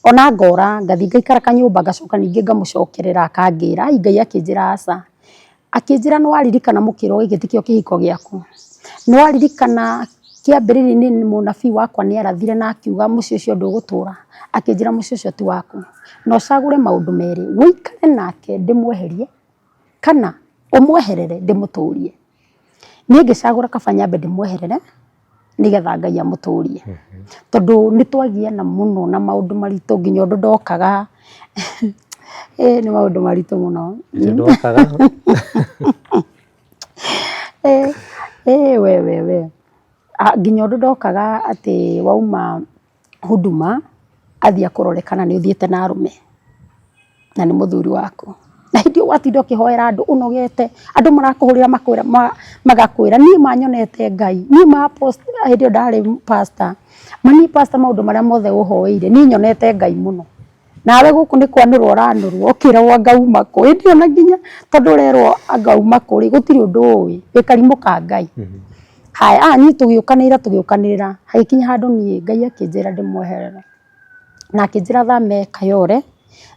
ona ngora ngathi ngaikara kanyũmba ngacoka ningĩ ngamũcokerera akangĩra Ngai akĩnjĩra aca. Akĩnjĩra nĩ waririkana mũkĩro gĩkĩ tikĩo kĩhiko gĩaku, nĩ waririkana kĩambĩrĩria-inĩ mũnabii wakwa nĩ arathire na akiuga mũciĩ ũcio ndũgũtũra. Akĩnjĩra mũciĩ ũcio ti waku na ũcagũre maũndũ merĩ, wĩikare nake ndĩmweherie kana ũmweherere ndĩmũtũrie. Niĩ ngĩcagũra kaba nyambe ndĩmweherere nigetha Ngai amũtũrie tondũ nĩ twagiana mũno na maũndũ maritũ nginya ũndũ ndokaga nĩ maũndũ maritũ mũno we nginya ũndũ ndokaga atĩ wauma huduma athiĩ akũrore kana nĩ ũthiĩte na arũme na nĩ mũthuri waku. Na hĩndĩ ĩyo watinda ũkĩhoera andũ ũnogete andũ marakũhũrĩra magakwĩra niĩ manyonete Ngai niĩ hĩndĩ ĩyo ndarĩ pastor mani pastor maũndũ marĩa mothe ũhoeire niĩ nyonete Ngai mũno. Nawe gũkũ nĩ kwanũrwo ũranũrwo ũkĩragwo ngauma kũ. Hĩndĩ ĩyo na nginya tondũ ũrerwo ngauma kũ gũtirĩ ũndũ ũĩ gĩkarimũka Ngai. Haya niĩ tũgĩũkanĩrĩra hagĩkinya handũ niĩ Ngai akĩnjĩra ndĩmweherere na akĩnjĩra thame Kayole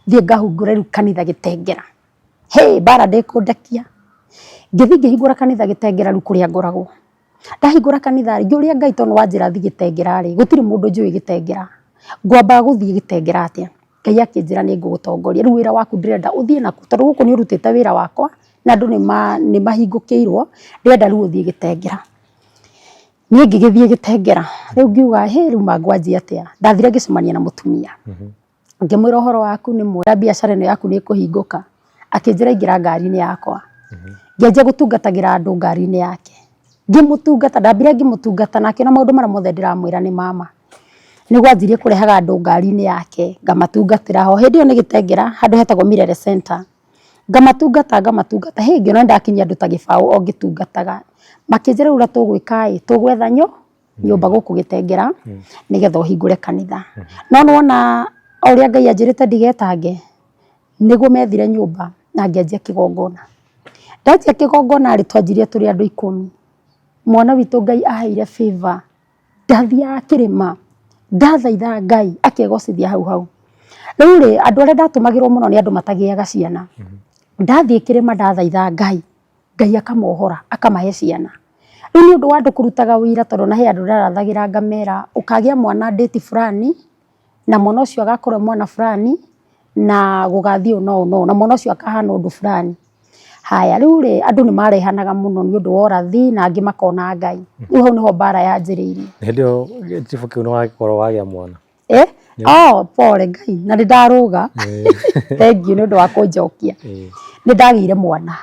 thiĩ ngahungũre rĩu kanitha Gĩtengera. Bara ndĩkũndekia ngĩthi ngĩhingũra kanitha Gĩtengera rĩu kũrĩa ngoragwo. Ndahingũra kanitha ngĩũria Ngai tondũ wanjĩra thiĩ Gĩtengera rĩ gũtirĩ mũndũ njũĩ Gĩtengera ngwamba gũthiĩ Gĩtengera atĩa. Ngai akĩnjĩra nĩ ngũgũtongoria rĩu wĩra waku ndĩrenda ũthiĩ naku tondũ gũkũ nĩ ũrutĩte wĩra wakwa na andũ nĩ mahingũkĩirwo ndĩrenda rĩu ũthiĩ Gĩtengera. Niĩ ngĩgĩthiĩ Gĩtengera rĩu ngiuga rĩu mangwanjia atĩa. Ndathire ngĩcemania na mũtumia ngĩmwĩra ũhoro waku nĩ mwega biacara ĩno yaku nĩ ĩkũhingũka. Akĩnjĩra ingĩra ngari-inĩ yakwa ngĩanjia gũtungatagĩra andũ ngari-inĩ yake ngĩmũtungata ndambire ngĩmũtungata nake na maũndũ marĩa mothe ndĩramwĩra nĩ mama. Nĩguo anjirie kũrehaga andũ ngari-inĩ yake ngamatungatĩra ho. Hĩndĩ ĩyo nĩ Gĩtengera handũ hetagwo Milele Center ngamatungata ngĩona ndakinyia andũ ta gĩbaũ o ngĩtungataga. Makĩnjĩra rĩu ũrĩa tũgwĩka tũgwetha nyũmba gũkũ Gĩtengera nĩgetha ũhingũre kanitha. No nĩwona o ũrĩa Ngai anjĩrĩte ndigetange nĩguo methire nyũmba na ngĩanjia kĩgongona. Ndanjia kĩgongona rĩ twanjirie tũrĩ andũ 10. Mwana witũ Ngai aheire favor ndathiaga kĩrĩma ndathaitha Ngai akegocithia hau. Rĩu rĩ andũ arĩa ndatũmagĩrwo mũno nĩ andũ matagĩaga ciana. Ndathiĩ kĩrĩma ndathaitha Ngai akamohora akamahe ciana. Rĩu nĩ ũndũ wa andũ kũrutaga wĩra tondũ na he andũ ndarathagĩra ngamera ũkagĩa mwana date fulani na mwana ũcio agakorwo mwana fulani na gũgathiĩ no na mwana ũcio akahana ũndũ fulani. Haya riu ri andu ni marehanaga muno ni undu wa ũrathi na angĩ makona Ngai. Riu hau niho mbara yanjĩrĩirie. Ndio chifu kiuno wagikorwo wagia mwana. Pole Ngai na ndarũga. Thank you ni undu wa kũnjokia. Ni ndagĩire mwana.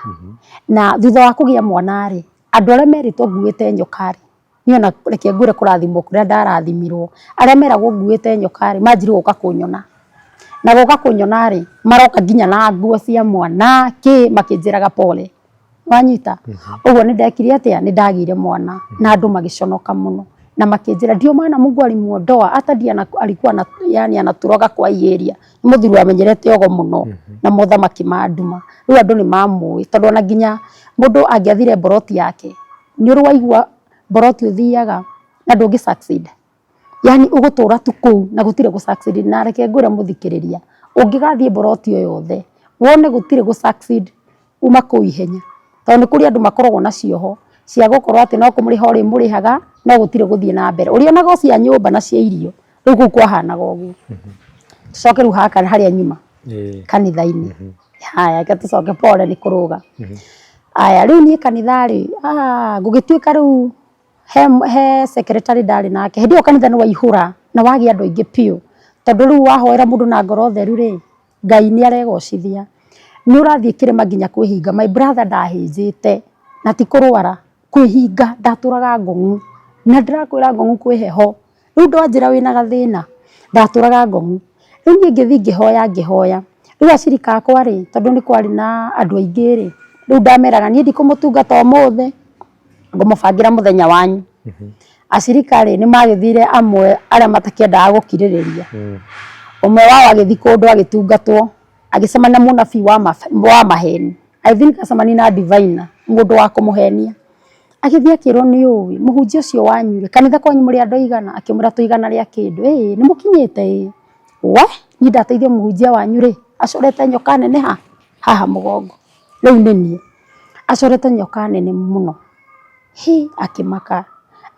Na thutha wa kũgĩa mwana ri andu arĩa meritwo nguĩte nyoka ri niĩ ona reke ngwĩre kũrathimwo kũrĩa ndarathimirwo. Arĩa meragwo nguĩte nyoka ri manjire gũka kũnyona. Na gũka kũnyona ri maroka nginya na nguo cia mwana makĩnjĩraga pole. Wanyita? Ũguo nĩ ndekire atĩa? Nĩ ndagĩire mwana na andu magĩconoka muno na makĩnjĩra ndio maana Mungu alimuondoa hata ndiye alikuwa yani anaturoga kwa hii area. Ni mũthuri wamenyerete ogo muno na mothamaki ma nduma. Rĩu andu nĩ mamũĩ tondũ ona nginya mũndũ angĩathire boroti yake nĩ ũrĩ waigua boroti ũthiaga na ndũngĩ succeed. Yani ũgũtũra tu kũu na gũtirĩ gũ succeed. Na reke ngwĩre mũthikĩrĩria ũngĩgathiĩ boroti o yothe wone gũtirĩ gũ succeed uma kũu ihenya. Tondũ nĩ kũrĩ andu makoragwo na cioho cia gũkorwo atĩ no kũmũrĩha ũrĩ mũrĩhaga no gũtirĩ gũthiĩ na mbere. Ũrĩonaga cia nyũmba na cia irio rĩu kũu kwahanaga ũguo. Tucoke rĩu haka harĩa nyuma kanitha-inĩ. Haya reke tucoke pole nĩ kũrũga. Haya rĩu niĩ kanitha rĩ gũgĩtuĩka rĩu he secretary ndarĩ nake. Hĩndĩ ĩyo kanitha nĩ waihũra na wagĩa andũ aingĩ biũ. Tondũ rĩu wahoera mũndũ na ngoro theru rĩ Ngai nĩ aregocithia. Nĩ ũrathiĩ kĩrĩma nginya kwĩhinga. My brother ndahĩnjĩte na ti kũrwara kwĩhinga ndatũraga Ngong'u. Na ndĩrakwĩra Ngong'u kwĩ heho. Rĩu ndwanjĩra wĩna gathĩna ndatũraga Ngong'u. Rĩu niĩ ngĩthiĩ ngĩhoya. Rĩu acirika akwa rĩ tondũ nĩ kwarĩ na andũ aingĩ rĩ rĩu ndameraga niĩ ndikũmũtungata ũmũthĩ ngũmũbangĩra mũthenya wanyu. Acirika rĩ nĩ magĩthire amwe arĩa matakĩendaga gũkirĩrĩria. Ũmwe wao agĩthiĩ kũndũ agĩtungatwo agĩcemania na mũnabii wa maheni. I think acemania na diviner mũndũ wa kũmũhenia. Agĩthiĩ akĩrwo nĩ ũĩ mũhunjia ũcio wanyu rĩ kanitha kwanyu mũrĩ andũ aigana? Akĩmwĩra tũigana rĩa kĩndũ. Nĩ mũkinyĩte? We niĩ ndateithia mũhunjia wanyu rĩ acorete nyoka nene haha mũgongo. Rĩu nĩ niĩ acorete nyoka nene mũno. Akĩmaka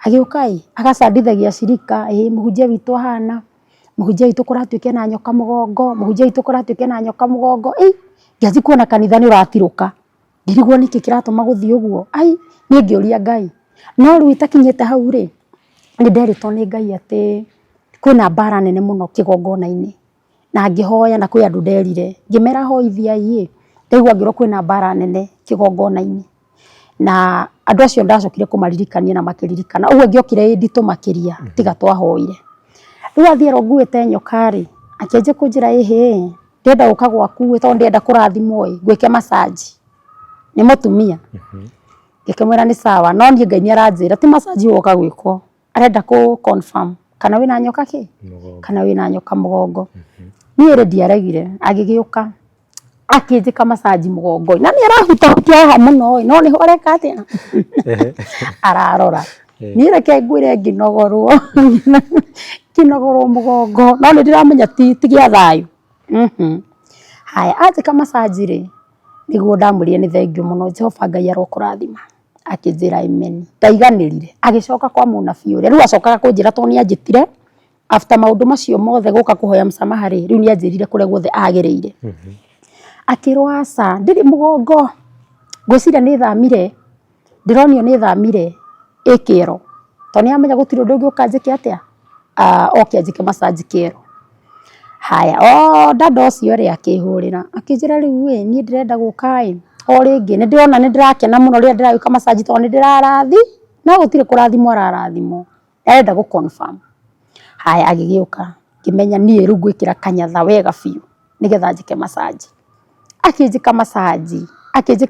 agĩũka agacandithagia acirika mũhunjia witũ ahana mũhunjia witũ kũratuĩka na nyoka mũgongo mũhunjia witũ kũratuĩka na nyoka mũgongo. Ngĩanjia kuona kanitha nĩ ũratirũka ndirigwo nĩkĩ kĩratũma gũthiĩ ũguo. Niĩ ngĩũria Ngai no rĩu itakinyĩte hau rĩ nĩ nderĩtwo nĩ Ngai atĩ kwĩna mbara nene mũno kĩgongona-inĩ na ngĩhoya na kwĩ andũ nderire ngĩmera hoithiai ndaigua ngĩrwo kwĩna mbara nene kĩgongona-inĩ. Na andũ acio ndacokire kũmaririkania na makĩririkana. Ũguo ngĩokire nditũ makĩria tiga twahoire. Rĩu athiĩ nguĩte nyoka rĩ akĩanjia kũnjĩra ndenda gũka gwaku tondũ ndenda kũrathimwo ngwĩke massage. Nĩ mũtumia. Ngĩkĩmwĩra nĩ sawa no niĩ Ngai nĩ aranjĩra ti massage ũgoka gwĩkwo. Arenda kũ confirm kana wĩna nyoka kana wĩna nyoka mũgongo. Niĩ rĩ ndiaregire. Agĩgĩũka akĩnjĩka massage mũgongo na nĩ arahutahutia haha mũno no nĩho areka atĩa ararora. Niĩ reke ngwĩre ngĩnogorwo mũgongo no nĩ ndĩramenya ti gĩa thayũ. Haya anjĩka massage rĩ nĩguo ndamwĩrire nĩ thengiũ mũno Jehova Ngai arokũrathima. Akĩnjĩra amen. Ndaiganĩrire agĩcoka kwa mũnabii ũrĩa rĩu acokaga kũnjĩra tondũ nĩ anjĩtire after maũndũ macio mothe gũka kũhoya msamaha rĩ rĩu nĩ anjĩrire kũrĩa guothe agĩrĩire. Akĩrwo aca ndirĩ mũgongo ngwĩciria nĩ thamire ndĩronio nĩ thamire kĩero tondũ nĩ amenya gũtirĩ ũndũ ũngĩ ũkanjĩke atĩa oke anjĩke massage kĩero. Haya dada ũcio rĩ akĩhũrĩra akĩnjĩra rĩu niĩ ndĩrenda gũka o rĩngĩ nĩ ndĩrona nĩ ndĩrakena mũno rĩrĩa ndĩragĩka massage tondũ nĩ ndĩrarathi no gũtirĩ kũrathimwo ararathimwo arenda gũ confirm. Haya agĩgĩũka ngĩmenya niĩ rĩu ngwĩkĩra kanyatha wega biũ nĩgetha njĩke massage. Akĩnjĩka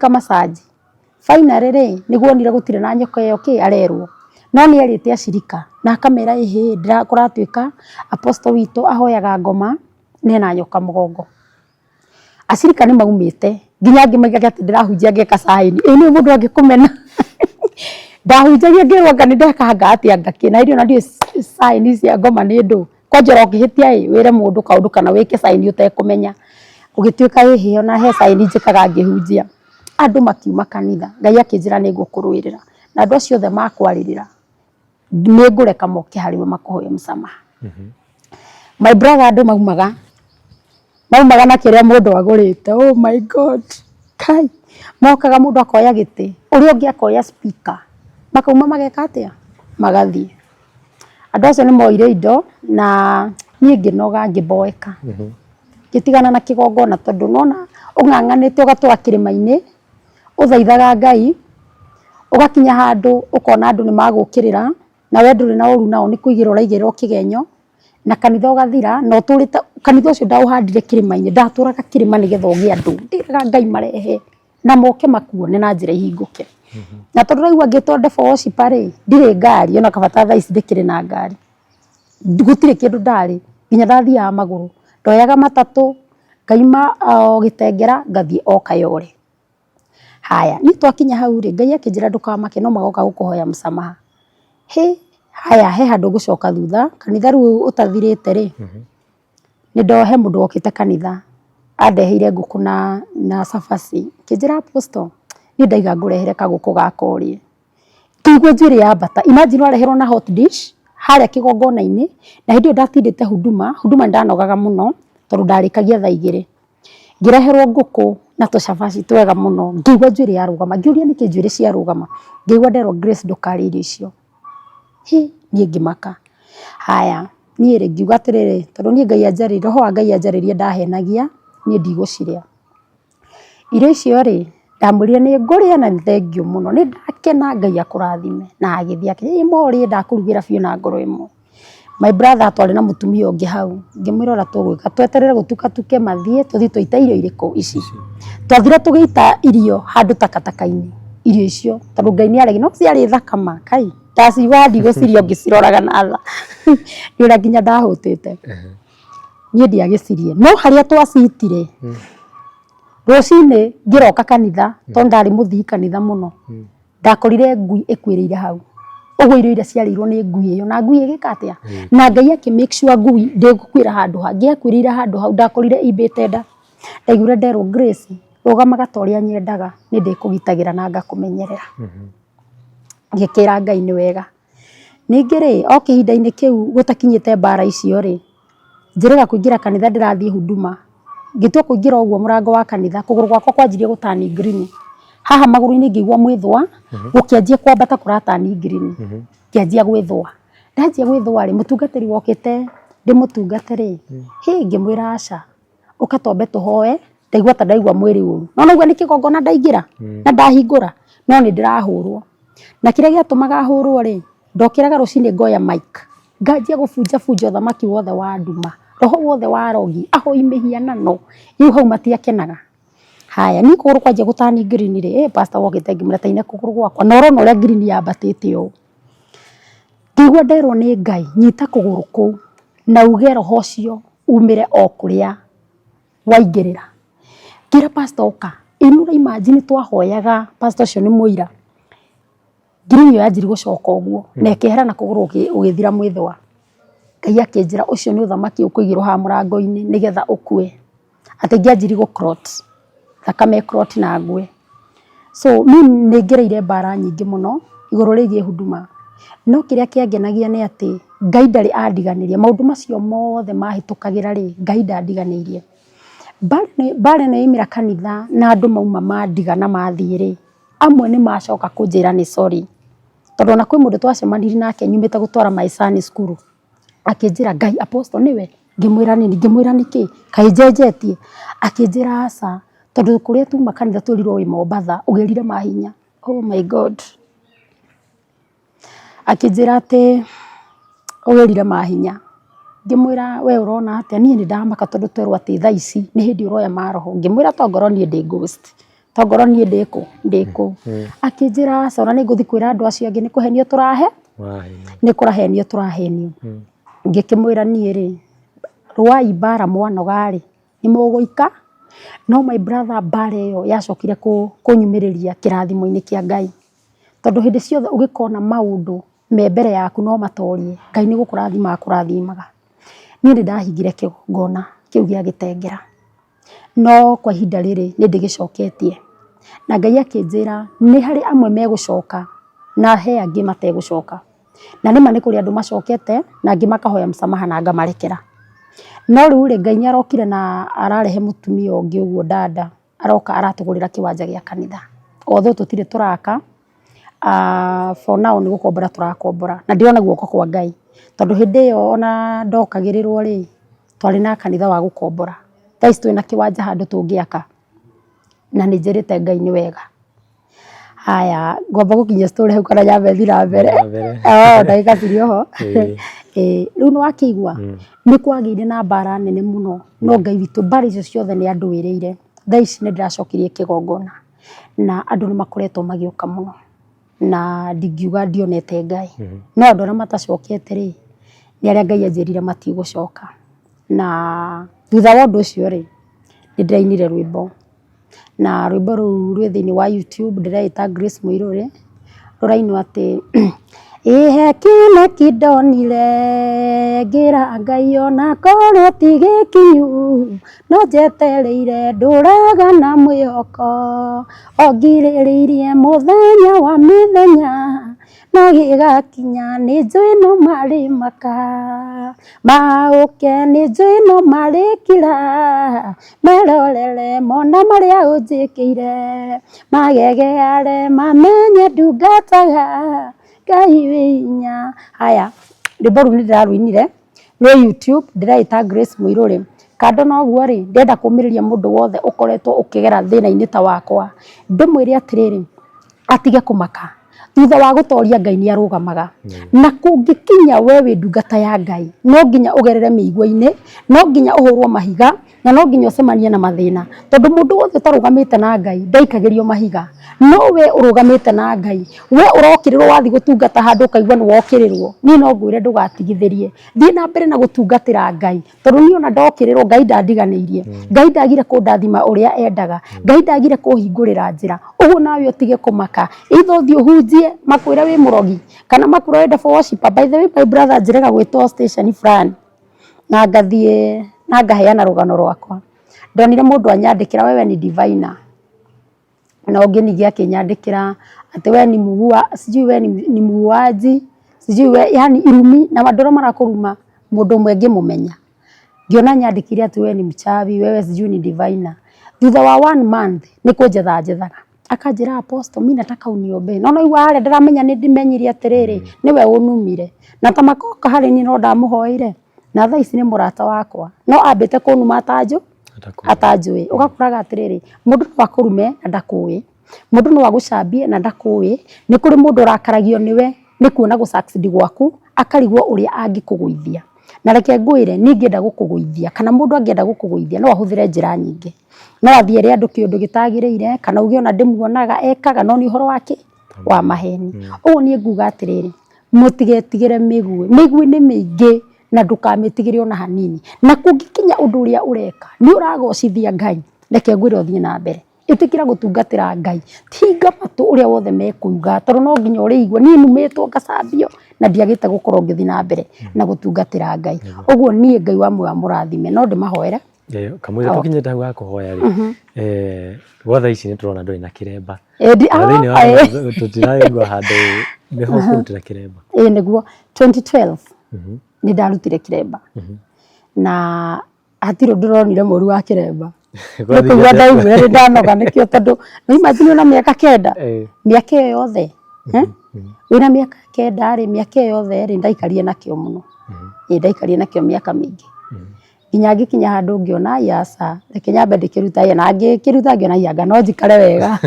massage finally rĩ nĩguonire gũtirĩ na nyoka ĩyo arerwo no nĩ erĩte acirika na akamera kũratuĩka apostle witũ ahoyaga ngoma nena nyoka mũgongo. Acirika nĩ maumĩte nginya ngĩmaigaga atĩ ndĩrahunjia ngeka sign nĩ mũndũ angĩkũmena ndahunjagia ngĩrwo anga nĩ ndekanga atĩa ngakĩna irio na ndiũ sign cia ngoma nĩ ndũ kwanja ũngĩhĩtia wĩre mũndũ kaũndũ kana wĩke sign ũtekũmenya ũgĩtuĩka ona he sign njĩkaga ngĩhunjia. Andũ makiuma kanitha Ngai akĩnjĩra nĩ ngũkũrũĩrĩra na andũ acio othe makwarĩrĩra nĩ ngũreka moke harĩ we makũhoye msamaha. My brother andũ maumaga na kĩrĩa mũndũ agũrĩte. Oh my God Kai mokaga mundu akoya giti uria ungi akoya speaker makauma mageka atia magathie andu acio ni moire indo na nie nginoga ngiboeka gitigana na kigongona tondu nona ung'ang'anite ugatwara kirima-ini uthaithaga Ngai ugakinya handu ukona andu ni magukirira na we nduri na uru nao ni kuigira uraigirwo kigenyo na kanitha ugathira no turite kanitha ucio ndauhandire kirima-ini ndaturaga kirima nigetha ugie andu ndiraga Ngai marehe na moke makuone na njira ihinguke na tondu raigua ngitwo ndebo worship ri ndire ngari ona kabata thaa ici ndikire na ngari gutire kindu ndari nginya ndathiaga maguru ndoyaga matatu ngaima gitengera ngathie o Kayole. Haya ni twakinya hau ri Ngai akinjira ndukamake no magoka gukuhoya msamaha haya he handu gucoka thutha kanitha riu utathirite ri ni ndohe mundu okite kanitha andeheire nguku na cabaci kinjira apostle ni ndaiga ngurehere kaguku gakori kigwe njiri ya bata imagine wareherwo na hot dish haria kigongona-ini na hindi ndatindite huduma ndanogaga muno tondu ndarikagia thaa 2 ngireherwo nguku na tucabaci twega muno ngigwa njiri ya rugama ngiuria niki njiri cia rugama ngigwa nderwo Grace ndukari irio icio nie ngimaka haya nie ri ngiuga atiriri tondu nie Ngai anjarire roho wa Ngai anjaririe ndahenagia nie ndiguciria irio icio ri ndamurire ni nguria na thengiu muno ni ndakena Ngai akurathime na agithia imori ndakurugira biu na ngoro imwe my brother atwari na mutumia ungi hau ngimwira ora tugwika tweterere gutukatuke mathie tuthi tuita irio iriku ici twathire tugiita irio handu takataka-ini irio icio tondu Ngai ni aregi no ciari thakama kai ndaciwa ndigũciria ngĩciroraga na tha nĩ ũrĩa nginya ndahũtĩte niĩ ndiagĩcirie no harĩa twacitire rũcinĩ ngĩroka kanitha tondũ ndarĩ mũthii kanitha mũno ndakorire ngui ĩkuĩrĩire hau ũguo irio iria ciarĩirwo nĩ ngui ĩyo na ngui ĩgĩka atĩa na Ngai akĩ make sure ngui ndĩgũkuĩra handũ hangĩ yakuĩrĩire handũ hau ndakorire imbĩte nda ndaiguire nderwo Grace rũgamaga ta ũrĩa nyendaga nĩ ndĩkũgitagĩra na ngakũmenyerera ngĩkĩra Ngai nĩ wega ningĩ rĩ o kĩhinda-inĩ kĩu gũtakinyĩte mbara icio rĩ njĩrĩga kũingĩra kanitha ndĩrathiĩ huduma ngĩtua kũingĩra ũguo mũrango wa kanitha kũgũrũ gwakwa kwanjirie gũtani green haha magũrũ-inĩ ngĩigua mwĩthũa gũkĩanjia kwambata kũratani green ngĩanjia gwĩthũa ndanjia gwĩthũa rĩ mũtungatĩri wokĩte ndĩmũtungate rĩ ngĩmwĩra aca ũka twambe tũhoe ndaigua ta ndaigua mwĩrĩ ũru no noguo nĩ kĩgongona ndaingĩra na ndahingũra no nĩ ndĩrahũrwo na kĩrĩa gĩatũmaga hũrwo rĩ ndokĩraga rũcinĩ ngoya mic nganjia gũbunja ũthamaki wothe wa nduma roho wothe wa rogi ahoi mĩhianano rĩu hau matiakenaga haya ni kũgũrũ kwanjia gũtani green rĩ pastor wokĩte ngĩmwĩra taine kũgũrũ gwakwa na ũrona ũrĩa green yambatĩte ũũ ngĩigua nderwo nĩ Ngai nyita kũgũrũ kũu na uge roho ũcio umĩre o kũrĩa waingĩrĩra ngĩra pastor oka inura imagine twahoyaga pastor ũcio nĩ mũira green yo yanjiri gũcoka ũguo na ĩkĩehera na kũgũrũ ũgĩthira mwĩthũa Ngai akĩnjĩra ũcio nĩ ũthamaki ũkũigĩrwo haha mũrango-inĩ nĩgetha ũkue atĩ ngĩanjiri gũclot thakame clot na ngue so nĩ ngereire mbara nyingĩ mũno igũrũ rĩgiĩ huduma no kĩrĩa kĩangenagia nĩ atĩ Ngai ndarĩ andiganĩria maũndũ macio mothe mahĩtũkagĩra rĩ Ngai ndandiganĩirie mbara ĩno yaumĩra kanitha na andũ mauma mandigana mathiĩ rĩ amwe nĩ macoka kũnjĩra nĩ sorry tondũ ona kwĩ mũndũ twacemanirie nake nyumĩte gũtwara my son cukuru akĩnjĩra Ngai apostle nĩwe ngĩmwĩra nĩkĩ kaĩ njenjetie akĩnjĩra aca tondũ kũrĩa tuma kanitha twĩrirwo wĩ Mombatha ũgerire Mahinya oh my God akĩnjĩra atĩ ũgerire Mahinya ngĩmwĩra we ũrona atĩa niĩ nĩ ndamaka tondũ twerwo atĩ thaa ici nĩ hĩndĩ ũroya maroho ngĩmwĩra tongorwo niĩ ndĩ ghost tongorwo niĩ ndĩkũ akĩnjĩra aca ona nĩ ngũthiĩ kwĩra andũ acio angĩ nĩ kũhenio tũrahe nĩ kũrahenio tũrahenio ngĩkĩmwĩra niĩ rĩ rwai mbara mwanoga rĩ nĩ mũgũika no my brother mbara ĩyo yacokire kũnyumĩrĩria kĩrathimo-inĩ kĩa Ngai tondũ hĩndĩ ciothe ũgĩkona maũndũ me mbere yaku no matorie Ngai nĩ gũkũrathima akũrathimaga niĩ nĩ ndahingire kĩgongona kĩu gĩa gĩtengera no kwa ihinda rĩrĩ nĩ ndĩgĩcoketie na Ngai akĩnjĩra nĩ harĩ amwe megũcoka na he angĩ mategũcoka na nĩma nĩ kũrĩ andũ macokete na angĩ makahoya msamaha na ngamarekera no rĩu rĩ Ngai nĩ arokire na ararehe mũtumia ũngĩ ũguo dada aroka aratugurira kiwanja gya kanitha although tutire turaka for now ni gukombora turakombora na ndirona guoko kwa Ngai tondu hindi yo ona ndokagirirwo ri twari na kanitha wa gukombora thaici twina kiwanja handu tungiaka na ni njirite Ngai ni wega. Haya ngomba gukinya story hau kana nyambe thira mbere ndagika cirioho riu ni wakigua ni kwagire na mbara nene muno no Ngai witu mbara icio ciothe ni andu wirire thaici ni ndiracokirie kigongona na andu ni makoretwo magioka muno na ndingiuga ndionete Ngai no andu aria matacokete ri ni aria Ngai anjirire matigucoka na thutha wa undu ucio ri ni ndirainire rwimbo na rwimbo ruu rwi thiini wa YouTube ndiraita Grace Muiruri rurainwo ati ihe kine kidonire ngira Ngai ona korwo tigikinyu no njetereire nduraga na mwihoko ongiririirie muthenya wa mithenya no gigakinya ni njui no mari maka mauke ni njui no mari kira merorere mona maria unjikiire magegeare mamenye ndungataga Ngai winya. Haya rwimbo ruu ni ndirarwinire rwi YouTube ndiraita Grace Muiruri kando noguo ri ndenda kumiriria mundu wothe ukoretwo ukigera thina-ini ta wakwa ndimwire atiriri atige kumaka thutha wa gutoria Ngai ni arugamaga na kungikinya we wi ndungata ya Ngai no nginya ugerere miigwa-ini no nginya uhurwo mahiga na no nginya ucemanie na mathina tondu mundu wothe utarugamite na Ngai ndaikagirio mahiga no we urugamite na Ngai we urokirirwo wathi gutungata handu ukaigwa ni wokirirwo ni no ngwire ndugatigithirie thii na mbere na gutungatira Ngai tondu ni ona ndokirirwo Ngai ndandiganiirie Ngai ndagire kundathima uria endaga Ngai ndagire kuhingurira njira uguo nawe utige kumaka itho thi uhunjie makwira wi murogi kana makwira wenda for worship by the way my brother njirega gwitwo station fulani na ngathie na ngaheana rugano rwakwa ndonire mundu anyandikira wewe ni diviner na ungi ningi akinyandikira ati we ni mugua sijui we ni muaji sijui we yani irumi na madoro marakuruma mundu mwenge mumenya ngiona nyandikire ati we ni mchawi wewe sijui ni diviner thutha wa 1 month ni kunjetha njethaga akanjira apostle mimi nataka uniombe no igwa hale ndiramenya ni ndimenyirie atiriri niwe unumire na tamakoka hari ni no ndamuhoire na thaa ici ni murata wakwa no ambite kunuma atanjui ugakuraga atiriri mundu no akurume na ndakuwi mundu no agucambie na ndakuwi ni kuri mundu rakaragio niwe ni kuona gu succeed gwaku akarigwo uria angikuguithia na reke ngwire ningienda gukuguithia kana mundu angienda gukuguithia no ahuthire njira nyingi no athiere andu kiundu gitagiriire kana ugi ona ndimuonaga ekaga no ni uhoro wake wa maheni uguo ni nguga atiriri mutigetigire migwi ni mingi na ndukamitigirie ona hanini na kungikinya undu uria ureka ni uragocithia Ngai reke ngwire uthie na mbere itikira gutungatira Ngai tinga matu uria wothe mekuga tondu no nginya urigwa ni numitwo ngacambio na ndiagite gukorwo ngithi na mbere na gutungatira Ngai uguo nie Ngai wa mwe murathime no ndimahoere kamwira tukinyete hau akuhoya ri gwa ici ni turona ndoi na kiremba tutiraigwa handu niho kurutira kiremba niguo 2012 ni ndarutire kiremba na hatiro ndironire muri wa kiremba nikuwa ndaumire ni ndanoga nikio tondu no imagine na miaka 9 miaka iyo yothe wina miaka 9 ri miaka iyo yothe ri ndaikarie nakio muno ndaikarie nakio miaka mingi nginya ngikinya handu ngiona yasa reke nyambe ndikiruta na ngikiruta ngiona yanga no njikare wega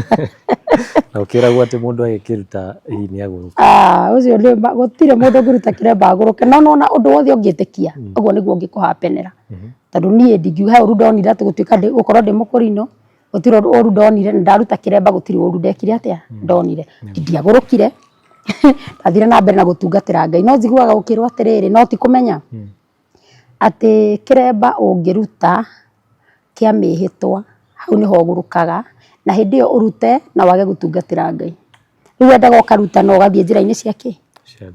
na ukiragwo ati mundu agikiruta ni aguruka ucio ndi gutire mundu ngiruta kiremba aguruke no na undu wothe ungitikia uguo niguo ngikuhapenera tondu nie ndingiuga uru ndonire ati gutuika gukorwo ndi mukurino gutire uru ndonire ndaruta kiremba gutire uru ndekire atia ndonire ndiagurukire ndathire na mbere na gutungatira Ngai no njiguaga ukirwo atiriri no ti kumenya ati kiremba ungiruta kia mihitwa hau niho gurukaga na hindi iyo urute na wage gutungatira Ngai riu endaga ukaruta no gathie njira-ini ciake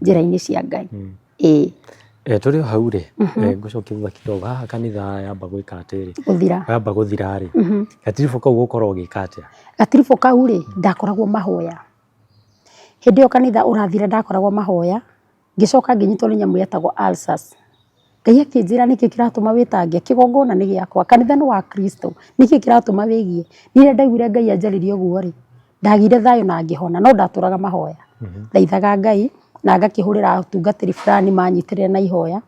njira-ini cia Ngai turi hau ri ngucokia thutha kidogo haha kanitha yamba gwika atiri yamba guthira ri gatiribo kau gukorwo ugika atia gatiribo kau ri ndakoragwo mahoya hindi iyo kanitha urathire ndakoragwo mahoya ngicoka nginyitwo ni nyamu yetagwo ulcers Ngai akĩnjĩra nĩkĩ kĩratũma wĩtange kĩgongona nĩ gĩakwa kanitha nĩ wa Kristo nĩkĩ kĩratũma wĩgie nire ndaiguire Ngai anjarĩria ũguo rĩ ndagire thayũ na ngĩhona no ndatũraga mahoya ndaithaga Ngai na ngakĩhũrĩra atungatĩri fulani manyitĩrĩra na ihoya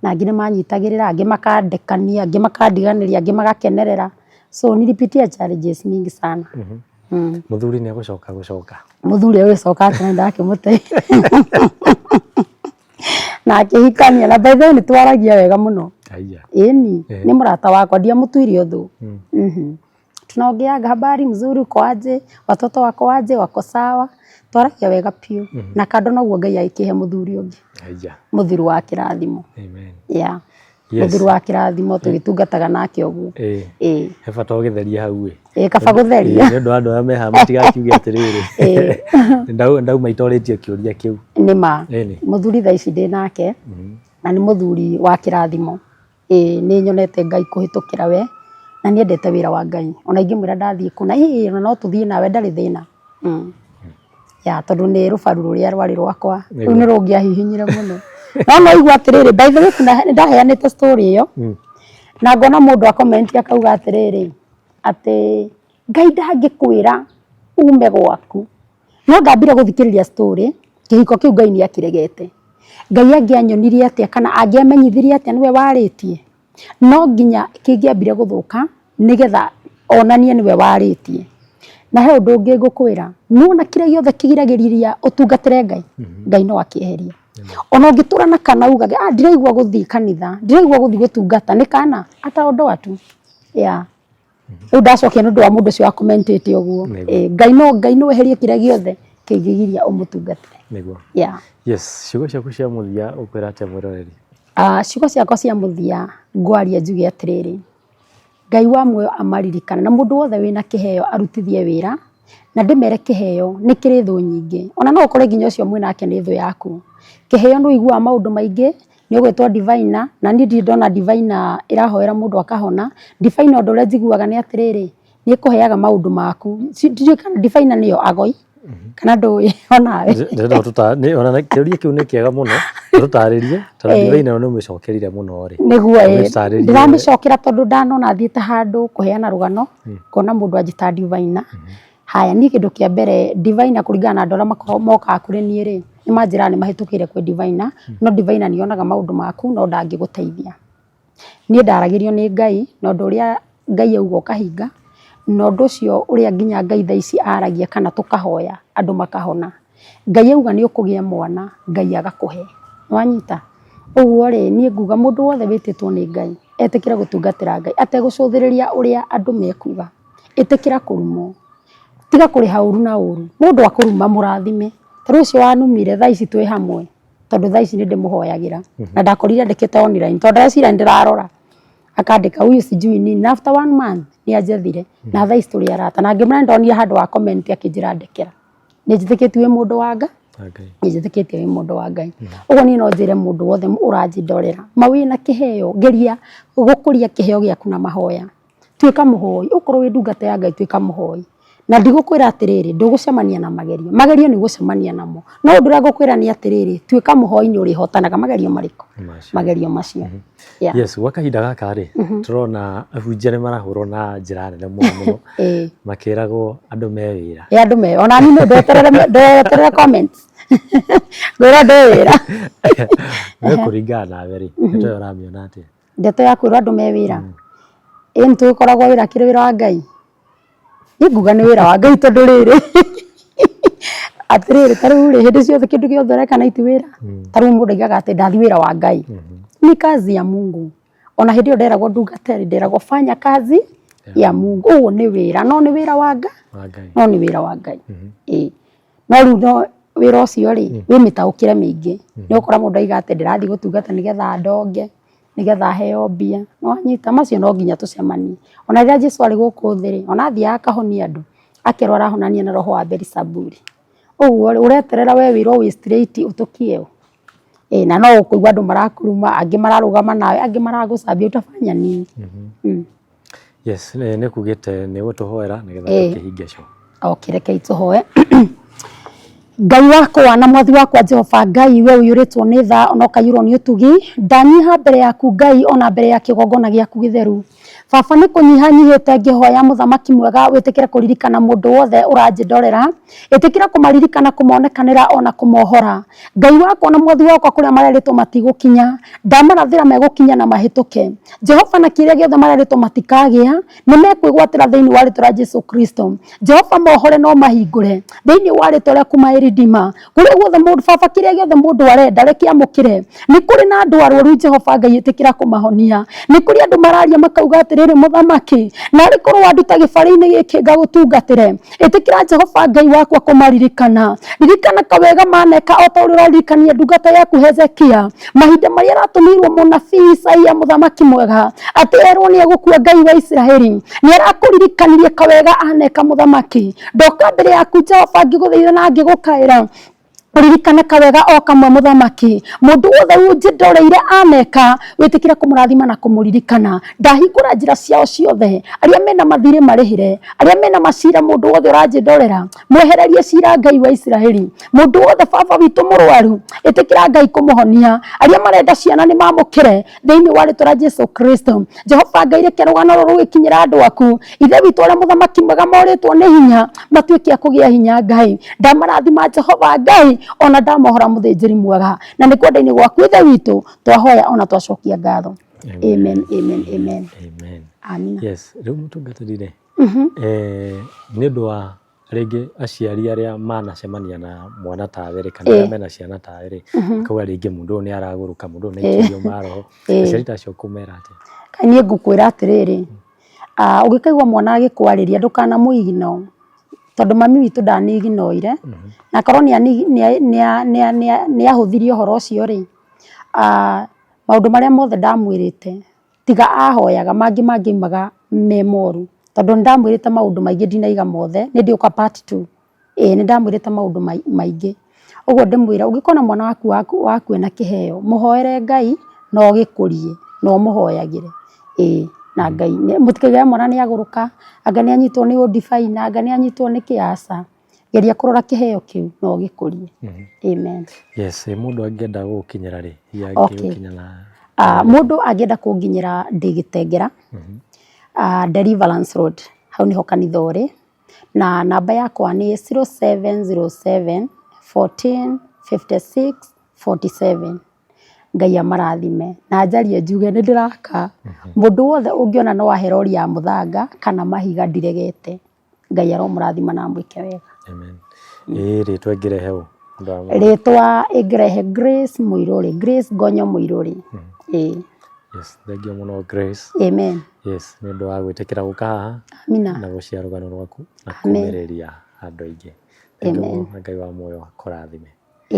na angĩ nĩmanyitagĩrĩra angĩ makandekania angĩ makandiganĩria angĩ magakenerera so nilipitia challenges mingi sana. Muthuri nĩ agũcoka muthuri agĩcoka atĩ ndakĩmũte na akĩhikania na by the way nĩtwaragia wega mũno ĩni nĩ mũrata wakwa ndiamũtuire ũthũ tunaongeaga habari mzuri uko aje watoto wako aje wako sawa twaragia wega piu na kando naguo Ngai agĩkĩhe muthuri ũngĩ muthuri wa kĩrathimo amen muthuri wa kĩrathimo tũgĩtungataga nake ũguo he bata ũgĩtheria hau kaba gũtheria nĩ ũndũ wa andũ arĩa meha matigakiuge atĩrĩrĩ ndauma itorĩtie kĩũria kĩu nĩma muthuri thaa ici ndĩ nake na nĩ muthuri wa kĩrathimo nĩ nyonete Ngai kũhĩtũkĩra we na nĩ endete wĩra wa Ngai ona ingĩmwĩra ndathiĩ kuna ona no tũthiĩ nawe ndarĩ thĩna tondũ nĩ rũbaru rũrĩa rwarĩ rwakwa rĩu nĩ rũngĩahihinyire mũno no igua atĩrĩrĩ by the way nĩ ndaheanĩte story ĩyo na ngona mũndũ akomenti akauga atĩrĩrĩ atĩ Ngai ndangĩkwĩra ume gwaku no ndambire gũthikĩrĩria story kĩhiko kĩu Ngai nĩ akĩregete Ngai angĩanyonirie atĩa kana angĩamenyithirie atĩa nĩwe warĩtie no nginya kĩngĩambire gũthũka nĩgetha onanie nĩwe warĩtie na he ũndũ ũngĩ ngũkwĩra nuona kĩrĩa gĩothe kĩgiragĩrĩria ũtungatĩre Ngai Ngai no akĩeheria ona ũngĩtũra na kana ugage ndiraigua gũthiĩ kanitha ndiraigua gũthiĩ gũtungata nĩ kana ataondoa tu rĩu ndacokia nĩ ũndũ wa mũndũ ũcio akomentĩte ũguo Ngai no eherie kĩrĩa gĩothe kĩngĩgiria ũmũtungatĩre nĩguo ciugo ciaku cia mũthia ũkwĩra atĩa mwĩroreri ciugo ciakwa cia mũthia ngwaria njuge atĩrĩrĩ Ngai wa muoyo amaririkana na mũndũ wothe wĩna kĩheo arutithie wĩra na ndĩmere kĩheo nĩ kĩrĩ thũ nyingĩ ona no ũkore nginya ũcio mwĩnake nĩ thũ yaku kĩheo nĩ ũiguaga maũndũ maingĩ nĩ ũgwĩtwo diviner na niĩ ndirĩ ndona diviner ĩrahoera mũndũ akahona diviner ũndũ ũrĩa njiguaga nĩ atĩrĩrĩ nĩ ĩkũheaga maũndũ maku ndiũĩ kana diviner nĩyo agoi kana ndũĩ onawe ona kĩũria kĩu nĩ kĩega mũno tũtarĩrie tondũ diviner nĩ ũmĩcokerire mũno rĩ nĩguo ndĩramĩcokera tondũ ndanona thiĩte handũ kũheana rũgano ngona mũndũ anjĩta diviner haya niĩ kĩndũ kĩa mbere diviner kũringana na andũ arĩa makoragwo mokaga kũrĩ niĩ rĩ nĩ manjĩraga nĩ mahĩtũkĩire kwĩ diviner no diviner nĩ onaga maũndũ maku no ndangĩgũteithia niĩ ndaragĩrio nĩ Ngai na ũndũ ũrĩa Ngai auga ũkahinga na ũndũ ũcio ũrĩa nginya Ngai thaa ici aragia kana tũkahoya andũ makahona Ngai auga nĩ ũkũgĩa mwana Ngai agakũhe nĩwanyita ũguo rĩ niĩ nguga mũndũ wothe wĩtĩtwo nĩ Ngai etĩkĩra gũtungatĩra Ngai ategũcũthĩrĩria ũrĩa andũ mekuga ĩtĩkĩra kũrumwo tiga kũrĩha ũru na ũru mũndũ akũruma mũrathime tarĩ ũcio wanumire thaa ici twĩ hamwe tondũ thaa ici nĩ ndĩmũhoyagĩra na ndakorire ndĩkĩte online tondũ ndecira ndĩrarora akandĩka huyu sijui nini na after 1 month nĩ anjethire na thaa ici tũrĩ arata na ngĩmũra ndonire handũ wa comment akĩnjĩra ndekera nĩ njĩtĩkĩtie wĩ mũndũ wa Ngai nĩ njĩtĩkĩtie wĩ mũndũ wa Ngai ũguo niĩ no njĩre mũndũ wothe ũranjindorera mawĩna kĩheo geria gũkũria kĩheo gĩaku na mahoya tuĩka mũhoi ũkorwo wĩ ndungata ya Ngai tuĩka mũhoi na ndigũkwĩra atĩrĩrĩ ndũgũcemania na magerio nĩ gũcemania namo no ũndũ ũrĩa ngũkwĩra nĩ atĩrĩrĩ tuĩka mũhoi nĩ ũrĩhotanaga magerio marĩkũ magerio macio gwa kahinda gaka rĩ tũrona ahunjia nĩ marahũrwo na njĩra nene mũno makĩragwo andũ me wĩra andũ me ona niĩ ndeterere comments ngwĩra ndĩ wĩra nĩ kũringana nawe rĩ ndeto ĩyo ũramĩona atĩa ndeto ya kwĩrwo andũ me wĩra nĩ tũgĩkoragwo wĩra kĩrĩ wĩra wa Ngai nguga nĩ wĩra wa Ngai tondũ rĩrĩ atĩrĩrĩ tarĩu rĩ hĩndĩ ciothe kĩndũ gĩothe ũreka na ti wĩra tarĩu mũndũ aigaga atĩ ndathi wĩra wa Ngai ni kazi ya Mungu ona hĩndĩ ĩyo nderagwo ndungatĩre nderagwo fanya kazi ya Mungu ũguo nĩ wĩra no nĩ wĩra wa Ngai no nĩ wĩra wa Ngai no rĩu no wĩra ũcio rĩ wĩ mĩtaũkĩre mĩingĩ nĩ ũkora mũndũ aiga atĩ ndĩrathiĩ gũtungata nĩgetha ndonge nĩgetha heo mbia no anyita macio no nginya tũcemanie ona rĩrĩa Jesũ arĩ gũkũ thĩ rĩ ona athiaga akahonia andũ akerwo arahonania na roho wa Beelzebuli ũguo ũreterera we wĩrwo wĩ straight ũtũkie na no ũkũigua andũ marakuruma angĩ mararũgama nawe angĩ maragũcambia utafanya nini yes nĩ kugĩte nĩ gũtũhoera nĩgetha tũkĩhinge show reke itũhoe Ngai wakwa na mwathi wakwa Jehova Ngai we uyuritwo ni tha ona ukayurwo ni utugi ndanyiha mbere yaku Ngai ona mbere ya kigongona giaku githeru baba ni kunyihanyihite ngihoya muthamaki mwega witikire kuririkana mundu wothe uranjindorera itikira kumaririkana kumonekanira ona kumohora Ngai wakwa na mwathi wakwa kuria mareritwo matigukinya ndamarathira megukinya na mahituke Jehova na kiria giothe mareritwo matikagia ni mekwigwatira thiini wa ritwa ria Jesu Kristo Jehova mohore no mahingure thiini wa ritwa ria kuma iridima kuri guothe mundu baba kiria giothe mundu arenda reke amukire ni kuri na andu arwaru Jehova Ngai itikira kumahonia ni kuri andu mararia makauga atiriri muthamaki na rikorwo anduta gibari-ini giki ngagutungatire itikira Jehova Ngai wakwa kumaririkana ririkana kawega maneka ota uri uraririkania ndungata yaku Hezekia mahinda maria aratumirwo munabii Isaia muthamaki mwega ati erwo ni egukua Ngai wa Israeli ni arakuririkanirie kawega aneka muthamaki ndoka mbere yaku Jehova ngiguthaitha na ngigukaira uririkane kawega o kamwe muthamaki mundu wothe unjindoreire aneka witikire kumurathima na kumuririkana ndahingura njira ciao ciothe aria mena mathire marihire aria mena macira mundu wothe uranjindorera mwehererie cira Ngai wa Israeli mundu wothe baba witu murwaru itikira Ngai kumuhonia aria marenda ciana ni mamukire thiini wa ritwa ria Jesu Kristo Jehova Ngai reke rugano ruru rugikinyira andu aku ithe witu aria muthamaki mwega moritwo ni hinya matuike akugia hinya Ngai ndamarathima Jehova Ngai ona ndamohora muthinjiri mwega na ni kwenda-ini gwaku ithe witu twahoya ona twacokia ngatho amen amen amen amen amina yes riu mutungatirire ni undu wa ringi aciari aria manacemania na mwana tawe ri kana mena ciana tawe ri kauga ringi mundu ni araguruka mundu ni ikio maroho aciari tacio kumera ati kanie ngukwira atiriri ugikaigwa mwana agikwariria ndukana muigino tondu mami witu ndaniginoire na korwo ni ahuthirie uhoro ucio ri maundu maria mothe ndamwirite tiga ahoyaga mangimaga memoru tondu ndamwirite maundu maingi ndinaiga mothe ni ndiuka part 2 ni ndamwirite maundu maingi uguo ndimwira ungikona mwana waku ena kiheo muhoere Ngai no gikurie no muhoyagire na Ngai mutikaiga mwana ni aguruka anga ni anyitwo ni udifaina anga ni anyitwo ni kiasa geria kurora kiheo kiu no gikurie amen yes mundu angienda gukinyira ri yangikinyana mundu angienda kunginyira ndigitengera Deliverance Road hau niho kanitha uri na namba yakwa ni 0707 14 56 47 Ngai amarathime na njarie njuge ni ndiraka mundu wothe ungiona no aherori ya muthanga kana mahiga ndiregete Ngai aromurathima na mwike wega amen ritwa ngirehe u ritwa ingirehe Grace Muiruri Grace Gonyo Muiruri yes thank you muno Grace amen yes ni undu wa gwitikira guka haha amina na gucia rugano rwaku na kumiriria andu aingi amen Ngai wa moyo akurathime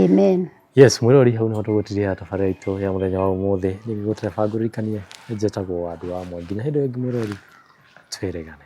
amen yes mwirori hau niho tugutiria tabarira itu ya muthenya wa umuthi ni gutire banguririkanie njetagwo andu wa mwe nginya hindu ingi mwirori twiregane.